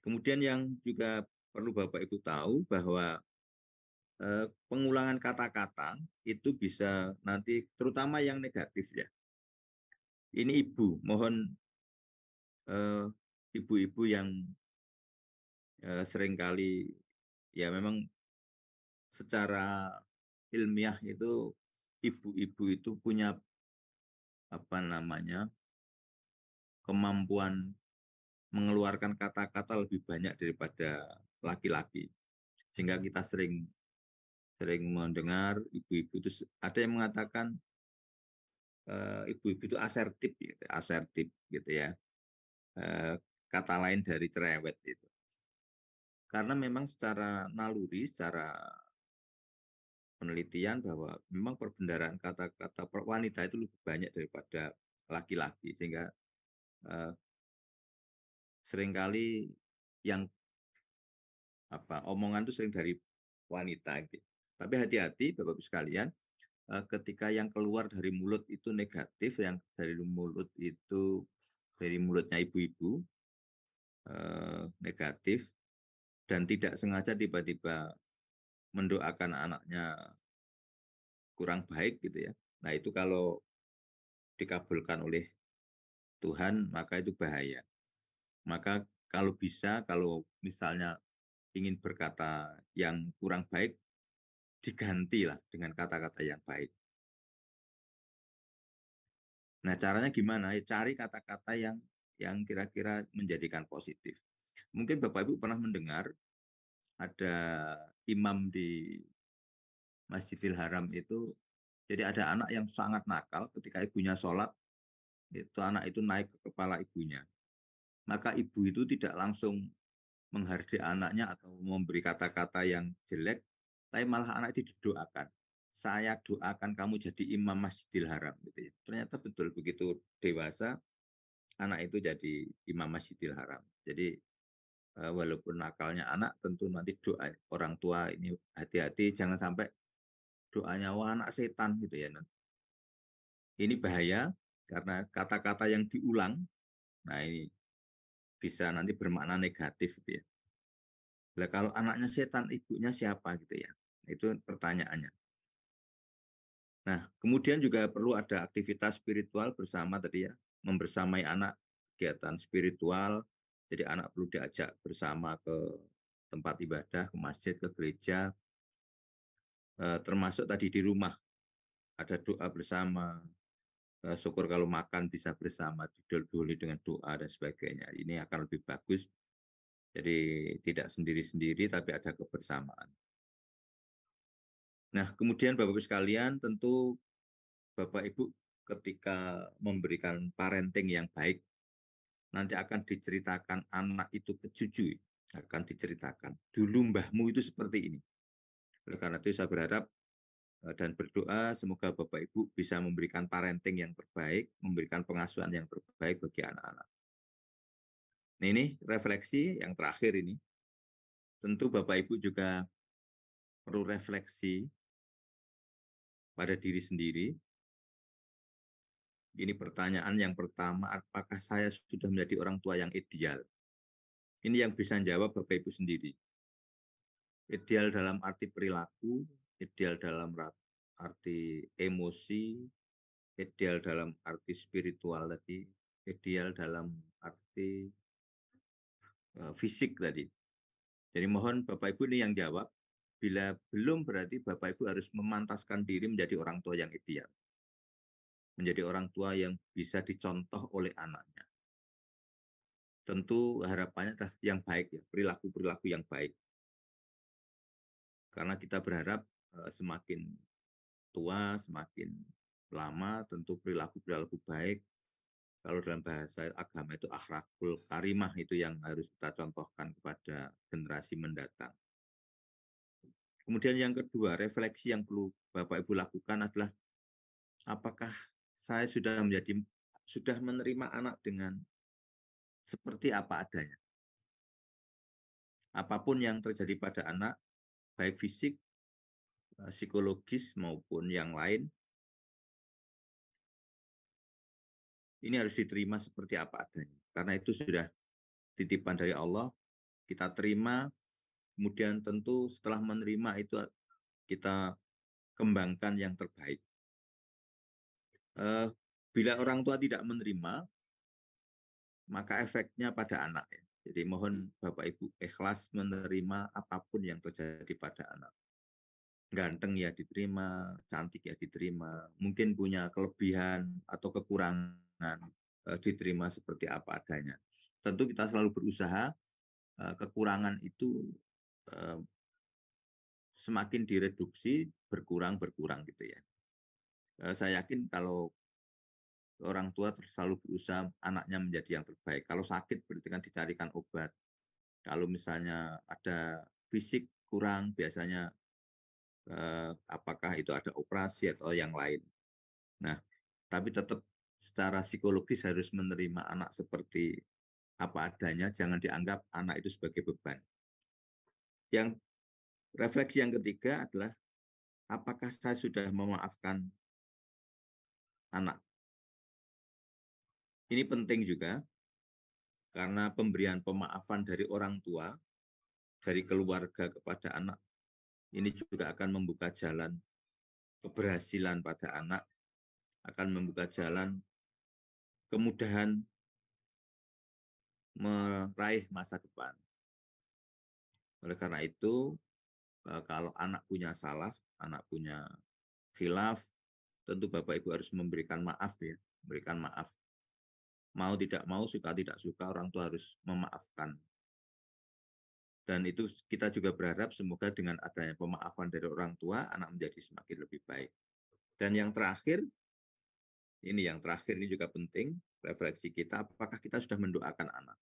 Kemudian yang juga perlu Bapak Ibu tahu bahwa pengulangan kata-kata itu bisa nanti terutama yang negatif ya. Ini ibu, mohon ibu-ibu yang seringkali ya memang secara ilmiah itu ibu-ibu itu punya apa namanya kemampuan mengeluarkan kata-kata lebih banyak daripada laki-laki. Sehingga kita sering mendengar ibu-ibu itu ada yang mengatakan ibu-ibu itu asertif gitu ya. Kata lain dari cerewet itu. Karena memang secara naluri, secara penelitian bahwa memang perbendaharaan kata-kata wanita itu lebih banyak daripada laki-laki sehingga seringkali yang omongan itu sering dari wanita gitu. Tapi hati-hati Bapak Ibu sekalian, ketika yang keluar dari mulut itu negatif, yang dari mulutnya ibu-ibu negatif dan tidak sengaja tiba-tiba mendoakan anaknya kurang baik gitu ya. Nah, itu kalau dikabulkan oleh Tuhan maka itu bahaya. Maka kalau bisa, kalau misalnya ingin berkata yang kurang baik, digantilah dengan kata-kata yang baik. Nah, caranya gimana? Ya, cari kata-kata yang kira-kira menjadikan positif. Mungkin Bapak Ibu pernah mendengar ada imam di Masjidil Haram itu, jadi ada anak yang sangat nakal ketika ibunya sholat, itu anak itu naik ke kepala ibunya. Maka ibu itu tidak langsung menghardik anaknya atau memberi kata-kata yang jelek, tapi malah anak itu didoakan. Saya doakan kamu jadi imam Masjidil Haram. Gitu ya. Ternyata betul begitu dewasa, anak itu jadi imam Masjidil Haram. Jadi walaupun nakalnya anak, tentu nanti doa orang tua ini hati-hati, jangan sampai doanya wah anak setan gitu ya. Ini bahaya karena kata-kata yang diulang, nah ini bisa nanti bermakna negatif gitu ya. Nah, kalau anaknya setan, ibunya siapa gitu ya? Itu pertanyaannya. Nah, kemudian juga perlu ada aktivitas spiritual bersama tadi ya, membersamai anak, kegiatan spiritual. Jadi anak perlu diajak bersama ke tempat ibadah, ke masjid, ke gereja, termasuk tadi di rumah. Ada doa bersama, syukur kalau makan bisa bersama, didahului dengan doa dan sebagainya. Ini akan lebih bagus Jadi tidak sendiri-sendiri tapi ada kebersamaan. Nah, kemudian Bapak Ibu sekalian, tentu Bapak Ibu ketika memberikan parenting yang baik, nanti akan diceritakan anak itu ke cucu, akan diceritakan. Dulu mbahmu itu seperti ini. Oleh karena itu saya berharap dan berdoa semoga Bapak Ibu bisa memberikan parenting yang terbaik, memberikan pengasuhan yang terbaik bagi anak-anak. Nah, ini refleksi yang terakhir ini. Tentu Bapak Ibu juga perlu refleksi pada diri sendiri. Ini pertanyaan yang pertama, apakah saya sudah menjadi orang tua yang ideal? Ini yang bisa jawab Bapak Ibu sendiri. Ideal dalam arti perilaku, ideal dalam arti emosi, ideal dalam arti spiritual tadi, ideal dalam arti fisik tadi. Jadi mohon Bapak Ibu ini yang jawab. Bila belum berarti Bapak Ibu harus memantaskan diri menjadi orang tua yang ideal. Menjadi orang tua yang bisa dicontoh oleh anaknya. Tentu harapannya adalah yang baik ya, perilaku-perilaku yang baik. Karena kita berharap semakin tua, semakin lama tentu perilaku-perilaku baik. Kalau dalam bahasa agama itu akhlakul karimah itu yang harus kita contohkan kepada generasi mendatang. Kemudian yang kedua, refleksi yang perlu Bapak Ibu lakukan adalah apakah saya sudah menerima anak dengan seperti apa adanya. Apapun yang terjadi pada anak, baik fisik, psikologis maupun yang lain, ini harus diterima seperti apa adanya. Karena itu sudah titipan dari Allah, kita terima, kemudian tentu setelah menerima itu kita kembangkan yang terbaik. Bila orang tua tidak menerima, maka efeknya pada anak. Ya. Jadi mohon Bapak Ibu ikhlas menerima apapun yang terjadi pada anak. Ganteng ya diterima, cantik ya diterima, mungkin punya kelebihan atau kekurangan diterima seperti apa adanya. Tentu kita selalu berusaha kekurangan itu semakin direduksi, berkurang gitu ya. Saya yakin kalau orang tua selalu berusaha anaknya menjadi yang terbaik. Kalau sakit berarti kan dicarikan obat. Kalau misalnya ada fisik kurang, biasanya apakah itu ada operasi atau yang lain. Nah, tapi tetap secara psikologis harus menerima anak seperti apa adanya, jangan dianggap anak itu sebagai beban. Yang refleksi yang ketiga adalah apakah saya sudah memaafkan anak. Ini penting juga karena pemberian pemaafan dari orang tua, dari keluarga kepada anak, ini juga akan membuka jalan keberhasilan pada anak, akan membuka jalan kemudahan meraih masa depan. Oleh karena itu, kalau anak punya salah, anak punya khilaf, tentu Bapak Ibu harus memberikan maaf ya, memberikan maaf. Mau tidak mau, suka tidak suka, orang tua harus memaafkan. Dan itu kita juga berharap semoga dengan adanya pemaafan dari orang tua, anak menjadi semakin lebih baik. Dan yang terakhir, ini juga penting, refleksi kita, apakah kita sudah mendoakan anak.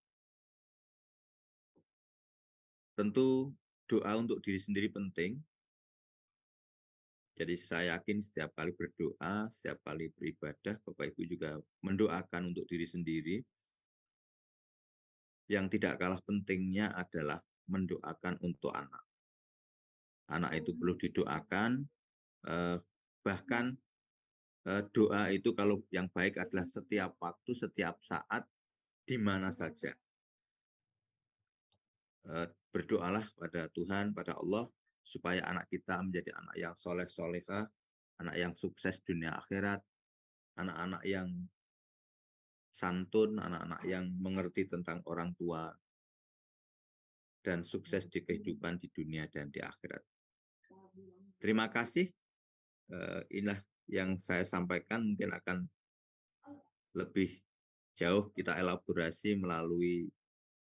Tentu doa untuk diri sendiri penting. Jadi saya yakin setiap kali berdoa, setiap kali beribadah, Bapak Ibu juga mendoakan untuk diri sendiri. Yang tidak kalah pentingnya adalah mendoakan untuk anak. Anak itu perlu didoakan, bahkan doa itu kalau yang baik adalah setiap waktu, setiap saat, di mana saja. Berdoalah pada Tuhan, pada Allah, supaya anak kita menjadi anak yang soleh-solehah, anak yang sukses dunia akhirat, anak-anak yang santun, anak-anak yang mengerti tentang orang tua, dan sukses di kehidupan di dunia dan di akhirat. Terima kasih. Inilah yang saya sampaikan, mungkin akan lebih jauh kita elaborasi melalui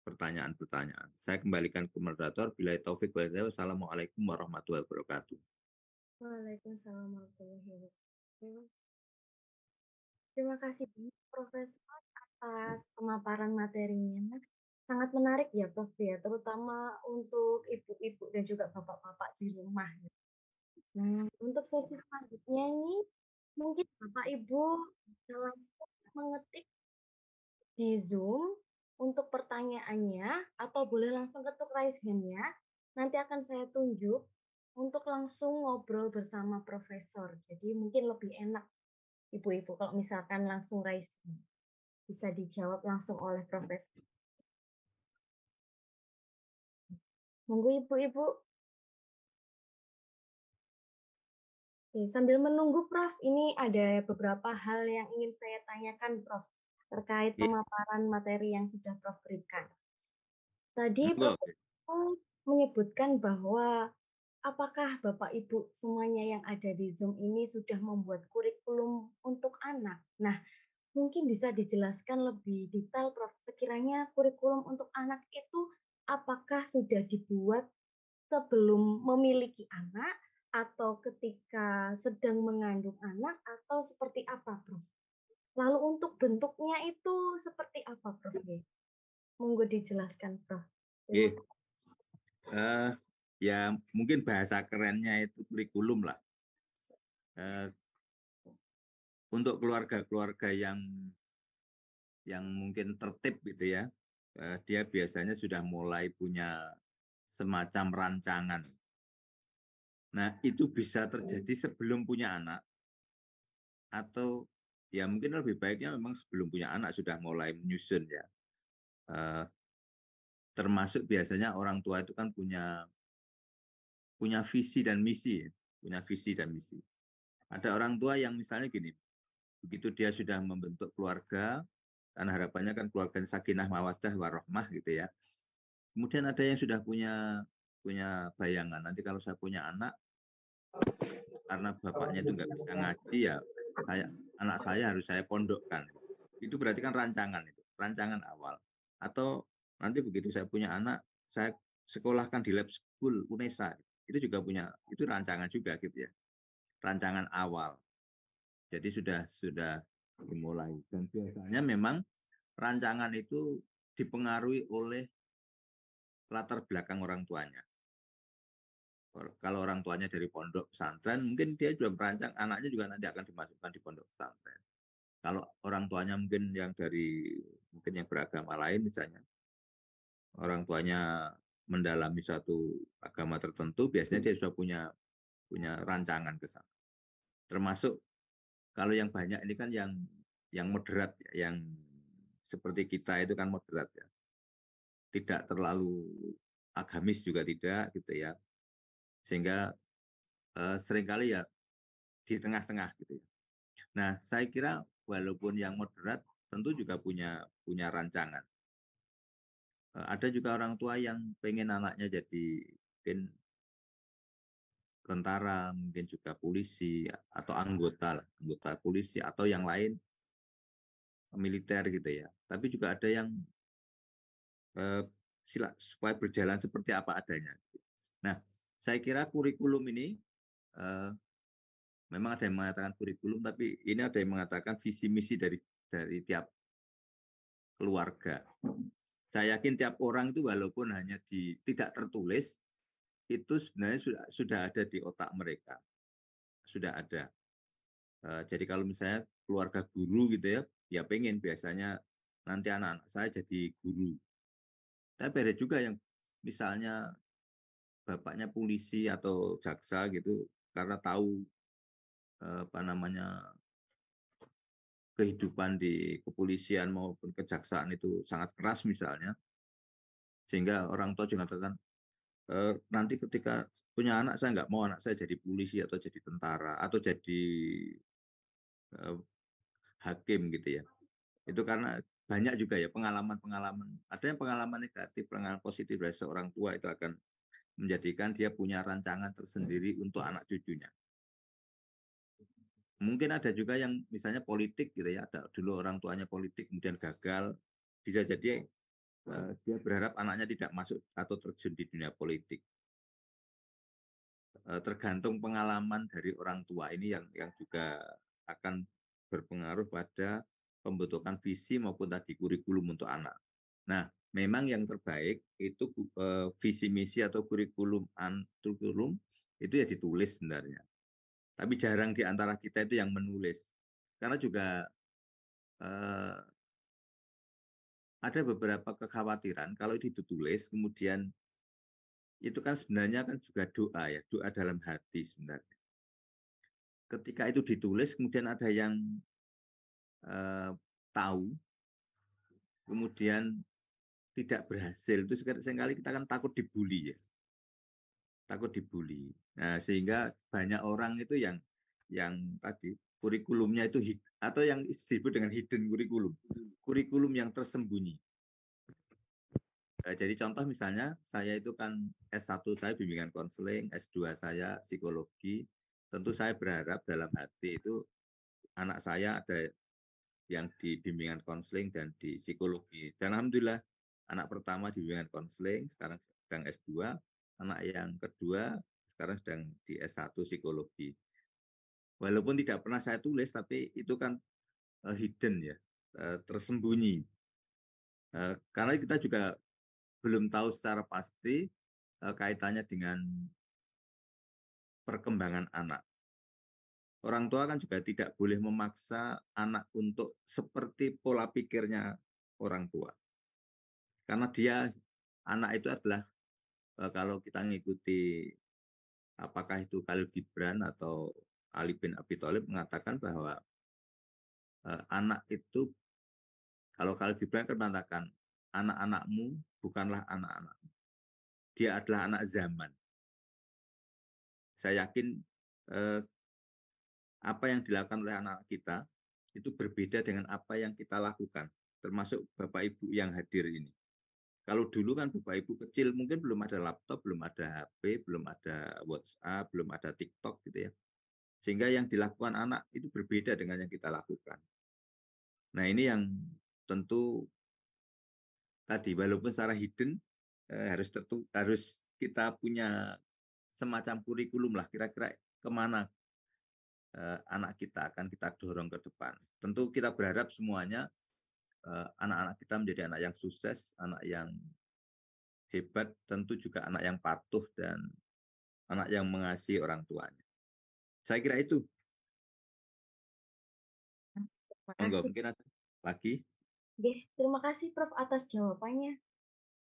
pertanyaan-pertanyaan. Saya kembalikan ke moderator. Bila taufik wal hidayah. Wassalamualaikum warahmatullahi wabarakatuh. Waalaikumsalam warahmatullahi wabarakatuh. Terima kasih banyak Profesor atas pemaparan materinya. Sangat menarik ya Prof ya, terutama untuk ibu-ibu dan juga bapak-bapak di rumah. Nah, untuk sesi selanjutnya ini mungkin Bapak Ibu bisa langsung mengetik di Zoom untuk pertanyaannya atau boleh langsung ketuk raise hand-nya. Nanti akan saya tunjuk untuk langsung ngobrol bersama profesor. Jadi mungkin lebih enak ibu-ibu kalau misalkan langsung raise hand. Bisa dijawab langsung oleh profesor. Monggo ibu-ibu. Oke, sambil menunggu Prof, ini ada beberapa hal yang ingin saya tanyakan Prof terkait Iya, pemaparan materi yang sudah Prof berikan. Tadi monggo. Prof menyebutkan bahwa apakah Bapak Ibu semuanya yang ada di Zoom ini sudah membuat kurikulum untuk anak? Nah, mungkin bisa dijelaskan lebih detail Prof, sekiranya kurikulum untuk anak itu apakah sudah dibuat sebelum memiliki anak atau ketika sedang mengandung anak atau seperti apa, Prof? Lalu untuk bentuknya itu seperti apa, Prof? Monggo dijelaskan, Prof. Oke. Ya mungkin bahasa kerennya itu kurikulum lah. Untuk keluarga-keluarga yang mungkin tertib gitu ya, dia biasanya sudah mulai punya semacam rancangan. Nah, itu bisa terjadi sebelum punya anak atau ya mungkin lebih baiknya memang sebelum punya anak sudah mulai menyusun ya. Termasuk biasanya orang tua itu kan punya visi dan misi, punya visi dan misi. Ada orang tua yang misalnya gini, begitu dia sudah membentuk keluarga, karena harapannya kan keluarga sakinah mawaddah warahmah gitu ya. Kemudian ada yang sudah punya bayangan, nanti kalau saya punya anak, karena bapaknya itu nggak bisa ngaji ya, anak saya harus saya pondokkan. Itu berarti kan rancangan itu, rancangan awal. Atau nanti begitu saya punya anak, saya sekolahkan di lab school UNESA. Itu juga punya, itu rancangan juga gitu ya. Rancangan awal. Jadi sudah dimulai. Dan biasanya memang rancangan itu dipengaruhi oleh latar belakang orang tuanya. Kalau orang tuanya dari pondok pesantren, mungkin dia juga merancang anaknya juga nanti akan dimasukkan di pondok pesantren. Kalau orang tuanya mungkin yang mungkin yang beragama lain misalnya, orang tuanya mendalami suatu agama tertentu, biasanya dia sudah punya rancangan ke sana. Termasuk kalau yang banyak ini kan yang moderat, yang seperti kita itu kan moderat ya, tidak terlalu agamis juga tidak gitu ya, sehingga seringkali ya di tengah-tengah gitu ya. Nah, saya kira walaupun yang moderat tentu juga punya rancangan. Ada juga orang tua yang pengen anaknya jadi mungkin tentara, mungkin juga polisi atau anggota polisi atau yang lain militer gitu ya. Tapi juga ada yang supaya berjalan seperti apa adanya. Nah, saya kira kurikulum ini memang ada yang mengatakan kurikulum, tapi ini ada yang mengatakan visi misi dari tiap keluarga. Saya yakin tiap orang itu walaupun hanya tidak tertulis, itu sebenarnya sudah ada di otak mereka, sudah ada. Jadi kalau misalnya keluarga guru gitu ya, ya pengen biasanya nanti anak-anak saya jadi guru. Tapi ada juga yang misalnya bapaknya polisi atau jaksa gitu, karena tahu apa namanya kehidupan di kepolisian maupun kejaksaan itu sangat keras misalnya, sehingga orang tua juga mengatakan nanti ketika punya anak saya nggak mau anak saya jadi polisi atau jadi tentara atau jadi hakim gitu ya. Itu karena banyak juga ya pengalaman-pengalaman. Ada yang pengalaman negatif, pengalaman positif dari seorang tua itu akan menjadikan dia punya rancangan tersendiri untuk anak cucunya. Mungkin ada juga yang misalnya politik gitu ya, ada dulu orang tuanya politik kemudian gagal, bisa jadi dia berharap anaknya tidak masuk atau terjun di dunia politik. Tergantung pengalaman dari orang tua ini yang juga akan berpengaruh pada pembentukan visi maupun tadi kurikulum untuk anak. Nah, memang yang terbaik itu visi misi atau kurikulum itu ya ditulis sebenarnya. Tapi jarang di antara kita itu yang menulis. Karena juga ada beberapa kekhawatiran kalau ditulis kemudian itu kan sebenarnya kan juga doa ya, doa dalam hati sebenarnya. Ketika itu ditulis kemudian ada yang tahu, kemudian tidak berhasil, itu seringkali kita kan takut dibully ya, takut dibully. Nah sehingga banyak orang itu yang tadi kurikulumnya itu atau yang disebut dengan hidden kurikulum yang tersembunyi. Jadi contoh misalnya saya itu kan S1 saya bimbingan konseling, S2 saya psikologi. Tentu saya berharap dalam hati itu anak saya ada yang di bimbingan konseling dan di psikologi. Dan alhamdulillah anak pertama di bimbingan konseling, sekarang sedang S2, anak yang kedua sekarang sedang di S1 psikologi. Walaupun tidak pernah saya tulis, tapi itu kan hidden ya, tersembunyi. Karena kita juga belum tahu secara pasti kaitannya dengan perkembangan anak. Orang tua kan juga tidak boleh memaksa anak untuk seperti pola pikirnya orang tua. Karena anak itu adalah kalau kita mengikuti apakah itu Khalil Gibran atau Ali bin Abi Thalib mengatakan bahwa anak itu, kalau Khalil Gibran kan mengatakan anak-anakmu bukanlah anak-anak. Dia adalah anak zaman. Saya yakin apa yang dilakukan oleh anak kita itu berbeda dengan apa yang kita lakukan, termasuk Bapak Ibu yang hadir ini. Kalau dulu kan Bapak Ibu kecil mungkin belum ada laptop, belum ada HP, belum ada WhatsApp, belum ada TikTok gitu ya. Sehingga yang dilakukan anak itu berbeda dengan yang kita lakukan. Nah ini yang tentu tadi walaupun secara hidden harus kita punya semacam kurikulum lah kira-kira kemana anak kita akan kita dorong ke depan. Tentu kita berharap semuanya anak-anak kita menjadi anak yang sukses, anak yang hebat, tentu juga anak yang patuh dan anak yang mengasihi orang tuanya. Saya kira itu. Monggo, mungkin ada lagi. Terima kasih Prof atas jawabannya.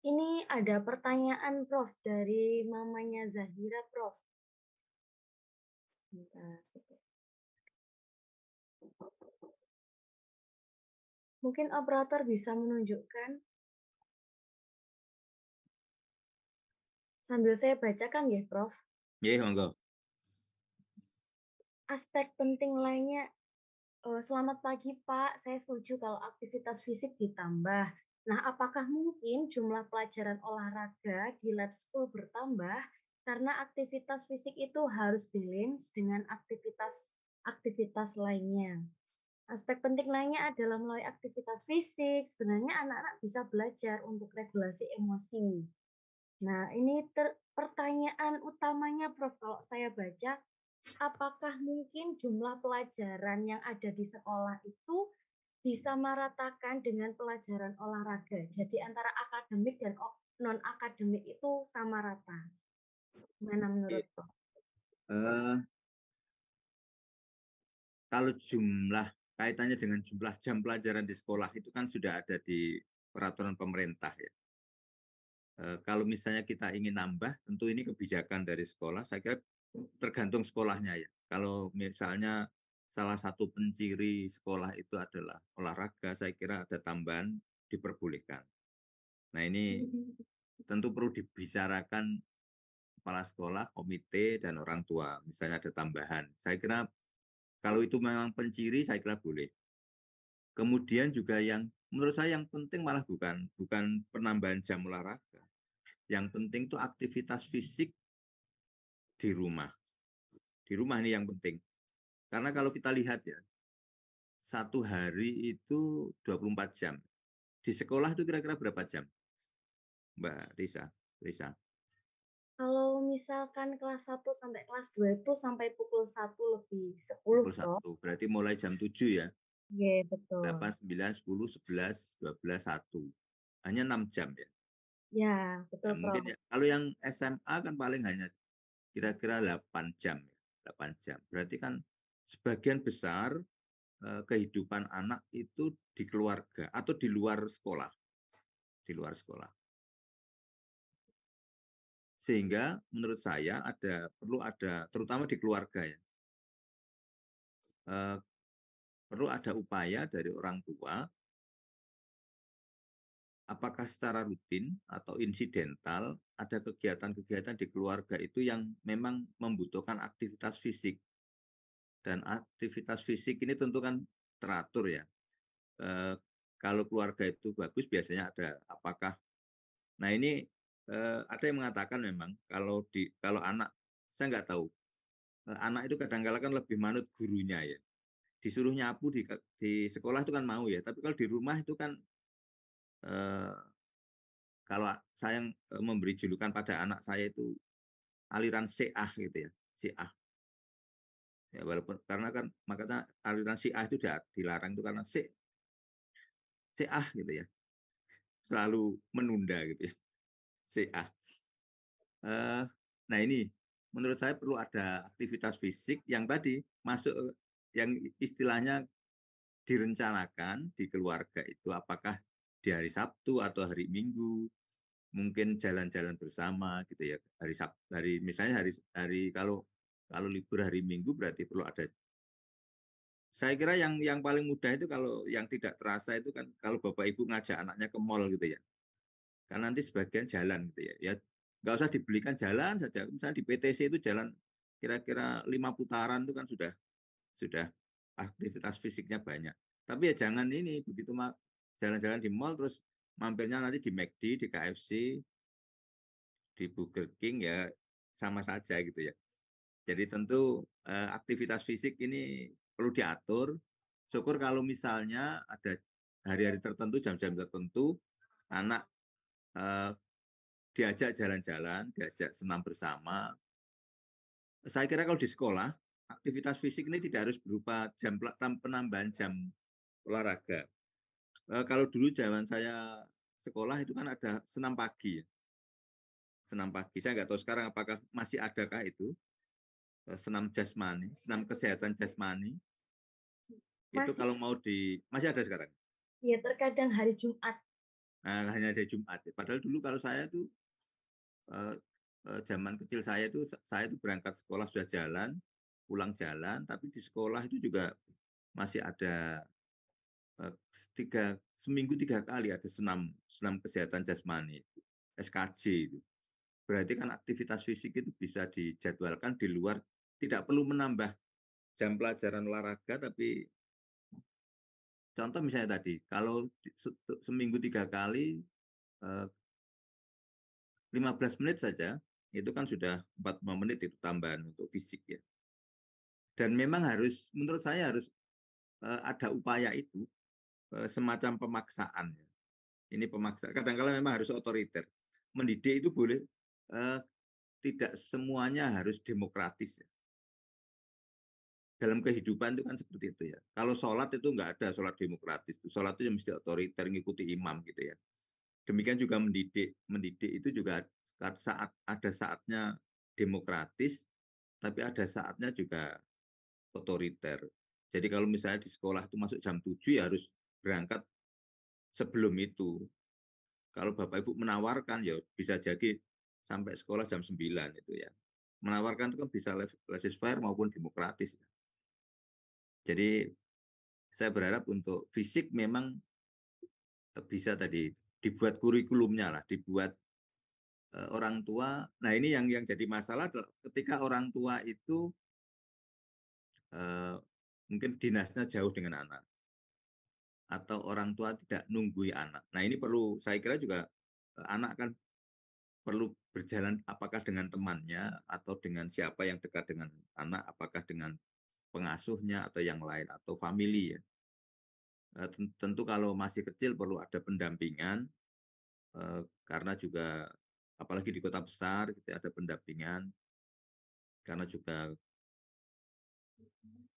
Ini ada pertanyaan Prof dari mamanya Zahira Prof. Mungkin operator bisa menunjukkan. Sambil saya bacakan ya Prof. Ya, monggo. Aspek penting lainnya, selamat pagi Pak, saya setuju kalau aktivitas fisik ditambah. Nah, apakah mungkin jumlah pelajaran olahraga di lab school bertambah karena aktivitas fisik itu harus balance dengan aktivitas lainnya? Aspek penting lainnya adalah melalui aktivitas fisik, sebenarnya anak-anak bisa belajar untuk regulasi emosi. Nah, ini pertanyaan utamanya Prof, kalau saya baca, apakah mungkin jumlah pelajaran yang ada di sekolah itu disamaratakan dengan pelajaran olahraga? Jadi antara akademik dan non-akademik itu sama rata. Gimana menurut Prof? Kalau kaitannya dengan jumlah jam pelajaran di sekolah itu kan sudah ada di peraturan pemerintah ya. Kalau misalnya kita ingin nambah, tentu ini kebijakan dari sekolah. Saya kira tergantung sekolahnya ya. Kalau misalnya salah satu penciri sekolah itu adalah olahraga, saya kira ada tambahan diperbolehkan. Nah ini tentu perlu dibicarakan kepala sekolah, komite, dan orang tua. Misalnya ada tambahan. Saya kira kalau itu memang penciri, saya kira boleh. Kemudian juga yang menurut saya yang penting malah bukan penambahan jam olahraga. Yang penting itu aktivitas fisik di rumah. Di rumah ini yang penting. Karena kalau kita lihat ya, satu hari itu 24 jam. Di sekolah itu kira-kira berapa jam? Mbak Risa. Kalau misalkan kelas 1 sampai kelas 2 itu sampai pukul 1 lebih 10, Pukul Bro. 1. Berarti mulai jam 7 ya. Iya, betul. 8, 9, 10, 11, 12, 1. Hanya 6 jam ya. Ya, Nah, betul, Prof. mungkin ya, kalau yang SMA kan paling hanya kira-kira 8 jam ya. 8 jam. Berarti kan sebagian besar kehidupan anak itu di keluarga atau di luar sekolah. Di luar sekolah. Sehingga menurut saya perlu ada terutama di keluarga ya. Perlu ada upaya dari orang tua apakah secara rutin atau insidental ada kegiatan-kegiatan di keluarga itu yang memang membutuhkan aktivitas fisik. Dan aktivitas fisik ini tentu kan teratur ya. Kalau keluarga itu bagus biasanya ada apakah. Nah ini ada yang mengatakan memang kalau anak, saya nggak tahu. Anak itu kadang-kala kan lebih manut gurunya ya. Disuruh nyapu di sekolah itu kan mau ya. Tapi kalau di rumah itu kan kalau saya memberi julukan pada anak saya itu aliran Syiah gitu ya, Syiah. Ya walaupun karena kan makanya aliran Syiah itu dilarang itu karena Syiah gitu ya, selalu menunda gitu ya, Syiah. Nah ini menurut saya perlu ada aktivitas fisik yang tadi masuk yang istilahnya direncanakan di keluarga itu apakah di hari Sabtu atau hari Minggu mungkin jalan-jalan bersama gitu ya hari misalnya hari kalau libur hari Minggu berarti perlu ada. Saya kira yang paling mudah itu kalau yang tidak terasa itu kan kalau Bapak Ibu ngajak anaknya ke mall gitu ya. Kan nanti sebagian jalan gitu ya. Ya nggak usah dibelikan jalan saja. Misalnya di PTC itu jalan kira-kira 5 putaran itu kan sudah aktivitas fisiknya banyak. Tapi ya jangan ini begitu jalan-jalan di mall terus mampirnya nanti di McD, di KFC, di Burger King ya sama saja gitu ya. Jadi tentu aktivitas fisik ini perlu diatur. Syukur kalau misalnya ada hari-hari tertentu, jam-jam tertentu, anak diajak jalan-jalan, diajak senam bersama. Saya kira kalau di sekolah, aktivitas fisik ini tidak harus berupa penambahan jam olahraga. Kalau dulu zaman saya sekolah itu kan ada senam pagi. Senam pagi, saya nggak tahu sekarang apakah masih adakah itu. Senam jasmani, senam kesehatan jasmani. Itu kalau mau masih ada sekarang. Iya, terkadang hari Jumat. Nah, hanya ada Jumat. Padahal dulu kalau saya tuh zaman kecil saya itu berangkat sekolah sudah jalan, pulang jalan, tapi di sekolah itu juga masih ada seminggu 3 kali ada senam kesehatan jasmani, SKJ itu. Berarti kan aktivitas fisik itu bisa dijadwalkan di luar, tidak perlu menambah jam pelajaran olahraga, tapi contoh misalnya tadi, kalau seminggu 3 kali 15 menit saja, itu kan sudah 45 menit itu tambahan untuk fisik ya. Dan memang menurut saya harus ada upaya itu, semacam pemaksaan. Ini pemaksaan, kadang-kadang memang harus otoriter. Mendidik itu boleh, tidak semuanya harus demokratis. Ya. Dalam kehidupan itu kan seperti itu ya. Kalau sholat itu nggak ada sholat demokratis. Sholat itu mesti otoriter, ngikuti imam gitu ya. Demikian juga mendidik itu juga ada saatnya demokratis, tapi ada saatnya juga otoriter. Jadi kalau misalnya di sekolah itu masuk jam 7 ya harus berangkat sebelum itu. Kalau Bapak Ibu menawarkan ya bisa jadi sampai sekolah jam 9 itu ya. Menawarkan itu kan bisa laissez-faire maupun demokratis. Jadi saya berharap untuk fisik memang bisa tadi dibuat kurikulumnya lah, dibuat orang tua. Nah ini yang jadi masalah ketika orang tua itu mungkin dinasnya jauh dengan anak atau orang tua tidak nunggui anak. Nah ini perlu saya kira juga anak kan perlu berjalan apakah dengan temannya atau dengan siapa yang dekat dengan anak, apakah dengan pengasuhnya atau yang lain atau family ya. Tentu kalau masih kecil perlu ada pendampingan karena juga apalagi di kota besar gitu ya, ada pendampingan karena juga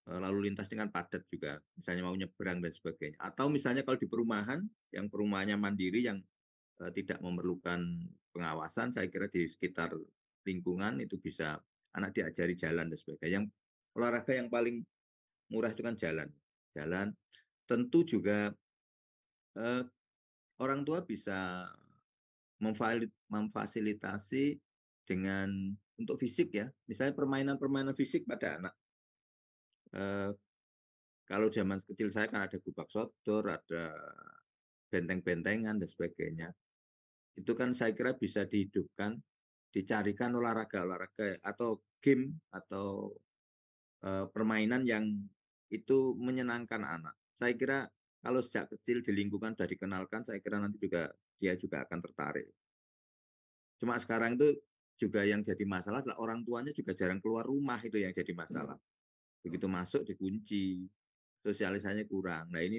lalu lintas dengan padat juga, misalnya mau nyebrang dan sebagainya. Atau misalnya kalau di perumahan, yang perumahannya mandiri yang tidak memerlukan pengawasan, saya kira di sekitar lingkungan itu bisa anak diajari jalan dan sebagainya. Yang olahraga yang paling murah itu kan jalan. Jalan tentu juga orang tua bisa memfasilitasi dengan untuk fisik ya, misalnya permainan-permainan fisik pada anak. Kalau zaman kecil saya kan ada gubak sodor, ada benteng-bentengan dan sebagainya. Itu kan saya kira bisa dihidupkan, dicarikan olahraga-olahraga atau game atau permainan yang itu menyenangkan anak. Saya kira kalau sejak kecil di lingkungan sudah dikenalkan, saya kira nanti juga dia juga akan tertarik. Cuma sekarang itu juga yang jadi masalah adalah orang tuanya juga jarang keluar rumah, itu yang jadi masalah. Begitu masuk dikunci, sosialisasinya kurang. Nah ini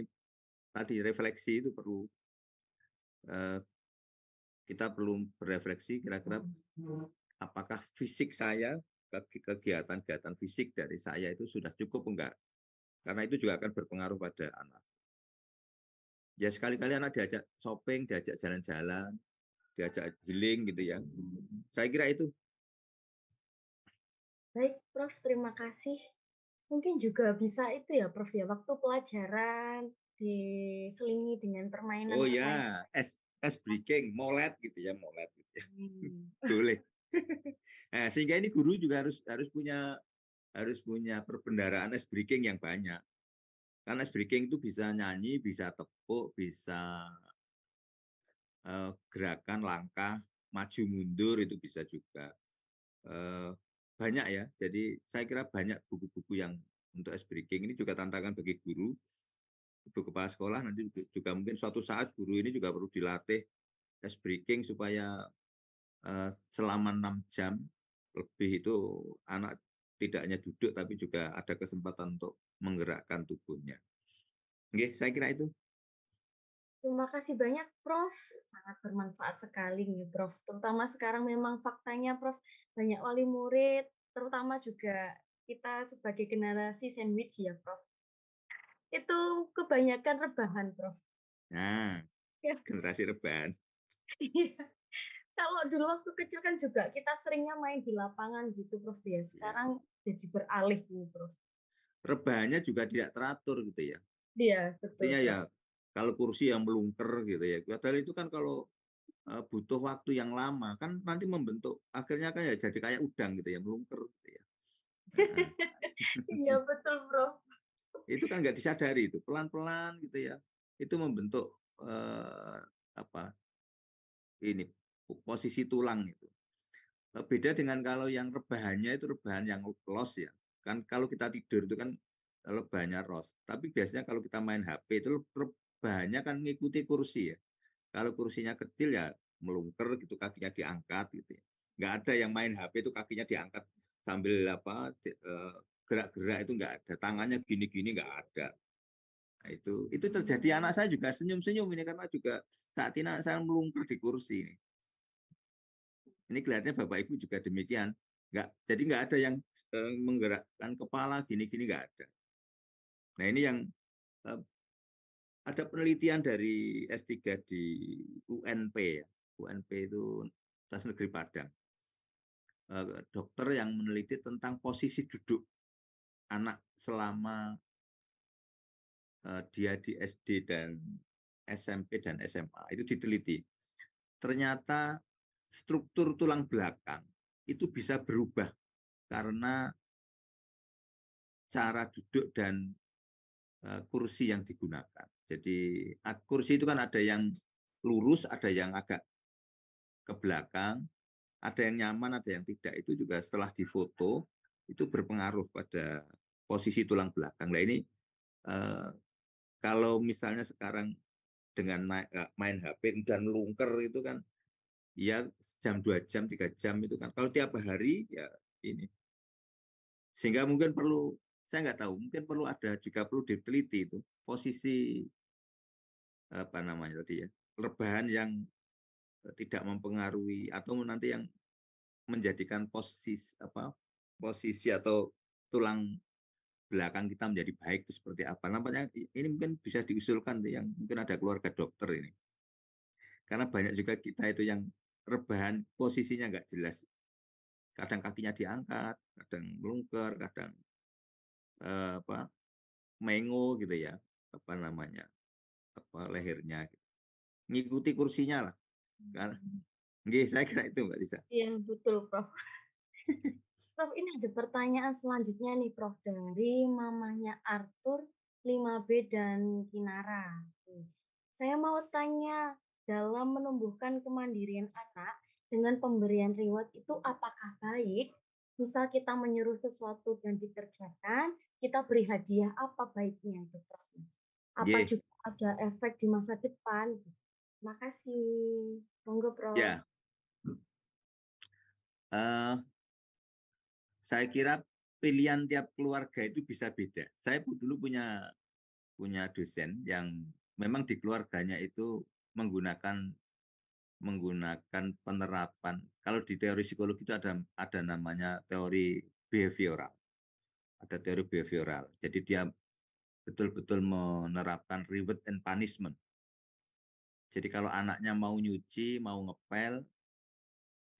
tadi refleksi itu perlu kita perlu berefleksi kira-kira apakah fisik saya, kegiatan-kegiatan fisik dari saya itu sudah cukup enggak? Karena itu juga akan berpengaruh pada anak. Ya sekali-kali anak diajak shopping, diajak jalan-jalan, diajak healing gitu ya. Saya kira itu. Baik, Prof, terima kasih. Mungkin juga bisa itu ya, Prof ya, waktu pelajaran diselingi dengan Oh permainan-permainan. ya, es breaking, molet gitu ya, molet gitu ya. Hmm. Boleh. Nah, sehingga ini guru juga harus punya perbendaharaan ice breaking yang banyak. Karena ice breaking itu bisa nyanyi, bisa tepuk, bisa gerakan langkah maju mundur itu bisa juga. Banyak ya. Jadi saya kira banyak buku-buku yang untuk ice breaking ini juga tantangan bagi guru, ibu kepala sekolah nanti juga mungkin suatu saat guru ini juga perlu dilatih ice breaking supaya selama 6 jam lebih itu anak tidak hanya duduk tapi juga ada kesempatan untuk menggerakkan tubuhnya. Oke, saya kira itu. Terima kasih banyak, Prof. Sangat bermanfaat sekali nih, Prof. Terutama sekarang memang faktanya, Prof, banyak wali murid, terutama juga kita sebagai generasi sandwich ya, Prof. Itu kebanyakan rebahan, Prof. Nah, Ya. generasi rebahan. Iya. Kalau dulu waktu kecil kan juga kita seringnya main di lapangan gitu, Prof ya. Ya. Sekarang jadi beralih nih, Prof. Rebahannya juga tidak teratur gitu ya. Iya, betul, Artinya Prof. ya kalau kursi yang melungker gitu ya. Padahal itu kan kalau butuh waktu yang lama kan nanti membentuk akhirnya kan ya jadi kayak udang gitu ya, melungker gitu ya. Nah, Iya, betul, Prof. itu kan nggak disadari itu pelan-pelan gitu ya. Itu membentuk apa ini posisi tulang itu. Beda dengan kalau yang rebahannya itu rebahan yang los ya. Kan kalau kita tidur itu kan rebahannya ros. Tapi biasanya kalau kita main HP itu rebahannya kan ngikuti kursi ya. Kalau kursinya kecil ya melungker gitu, kakinya diangkat gitu ya. Nggak ada yang main HP itu kakinya diangkat sambil apa gerak-gerak itu nggak ada. Tangannya gini-gini nggak ada. Nah, itu terjadi anak saya juga senyum-senyum ini karena juga saat ini anak saya melungker di kursi ini. Ini kelihatannya Bapak Ibu juga demikian. Jadi nggak ada yang menggerakkan kepala gini-gini nggak ada. Nah ini yang ada penelitian dari S3 di UNP ya. UNP itu Universitas Negeri Padang. Dokter yang meneliti tentang posisi duduk anak selama dia di SD dan SMP dan SMA itu diteliti. Ternyata struktur tulang belakang itu bisa berubah karena cara duduk dan kursi yang digunakan. Jadi kursi itu kan ada yang lurus, ada yang agak ke belakang, ada yang nyaman, ada yang tidak. Itu juga setelah difoto itu berpengaruh pada posisi tulang belakang. Nah ini kalau misalnya sekarang dengan main HP dan melungker itu kan ya jam 2 jam 3 jam itu kan kalau tiap hari ya ini sehingga mungkin perlu saya nggak tahu mungkin perlu ada juga perlu diteliti itu posisi apa namanya tadi ya rebahan yang tidak mempengaruhi atau nanti yang menjadikan posisi atau tulang belakang kita menjadi baik itu seperti apa. Nampaknya ini mungkin bisa diusulkan yang mungkin ada keluarga dokter ini. Karena banyak juga kita itu yang rebahan posisinya nggak jelas. Kadang kakinya diangkat, kadang melungker, kadang mengo gitu ya, lehernya. Ngikuti kursinya lah. Kan? Saya kira itu Mbak Lisa. Iya, betul, Prof. Prof, ini ada pertanyaan selanjutnya nih, Prof, dari mamanya Arthur, 5B dan Kinara. Saya mau tanya, dalam menumbuhkan kemandirian anak dengan pemberian reward itu apakah baik? Misal kita menyuruh sesuatu dan dikerjakan, kita beri hadiah, apa baiknya itu, Prof? Apa juga ada efek di masa depan? Terima kasih. Monggo, Prof. Ya. Saya kira pilihan tiap keluarga itu bisa beda. Saya dulu punya dosen yang memang di keluarganya itu menggunakan penerapan. Kalau di teori psikologi itu ada namanya teori behavioral. Ada teori behavioral. Jadi dia betul-betul menerapkan reward and punishment. Jadi kalau anaknya mau nyuci, mau ngepel,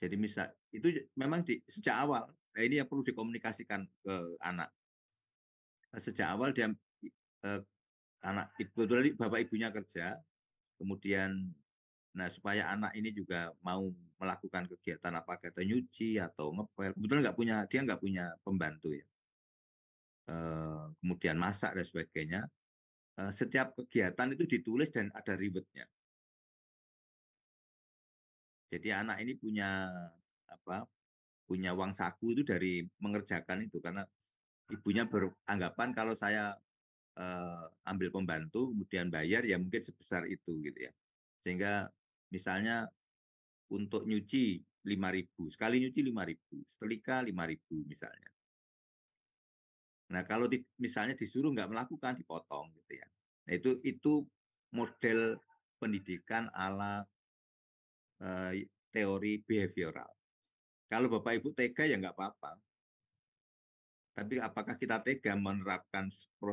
jadi misal itu memang sejak awal. Nah, ini yang perlu dikomunikasikan ke anak. Sejak awal dia anak kebetulan bapak ibunya kerja, kemudian supaya anak ini juga mau melakukan kegiatan apa kata nyuci atau ngepel, kebetulan dia nggak punya pembantu ya. Kemudian masak dan sebagainya. Setiap kegiatan itu ditulis dan ada rewardnya. Jadi anak ini punya uang saku itu dari mengerjakan itu, karena ibunya beranggapan kalau saya ambil pembantu kemudian bayar ya mungkin sebesar itu gitu ya. Sehingga misalnya untuk nyuci 5.000, sekali nyuci 5.000, setrika 5.000 misalnya. Nah kalau misalnya disuruh nggak melakukan, dipotong gitu ya. Nah itu model pendidikan ala teori behavioral. Kalau Bapak Ibu tega ya nggak apa-apa. Tapi apakah kita tega menerapkan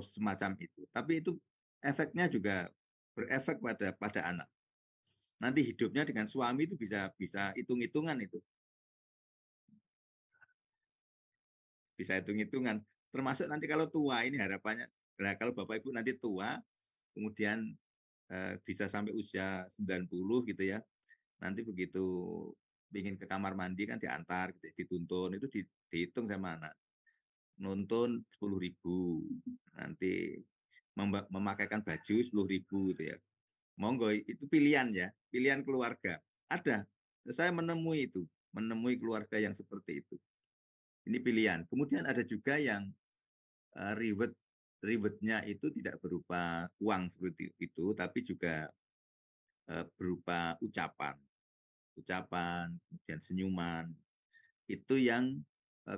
semacam itu? Tapi itu efeknya juga berefek pada anak. Nanti hidupnya dengan suami itu bisa hitung-hitungan itu. Bisa hitung-hitungan. Termasuk nanti kalau tua ini harapannya, kalau Bapak Ibu nanti tua, kemudian bisa sampai usia 90 gitu ya. Nanti begitu ingin ke kamar mandi kan diantar, gitu, dituntun, itu dihitung sama anak. Nonton 10.000, nanti memakaikan baju 10.000 gitu ya. Monggo, itu pilihan ya, pilihan keluarga. Ada, saya menemui keluarga yang seperti itu. Ini pilihan. Kemudian ada juga yang rewardnya itu tidak berupa uang seperti itu, tapi juga berupa ucapan, kemudian senyuman. Itu yang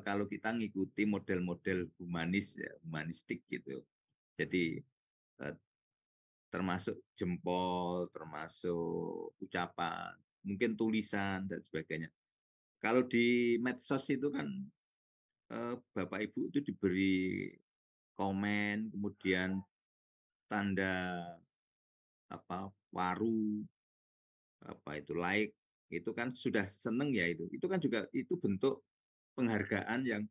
kalau kita ngikuti model-model humanistik gitu. Jadi termasuk jempol, termasuk ucapan, mungkin tulisan dan sebagainya. Kalau di medsos itu kan Bapak Ibu itu diberi komen, kemudian tanda waru, like, itu kan sudah seneng ya itu. Itu kan juga itu bentuk penghargaan yang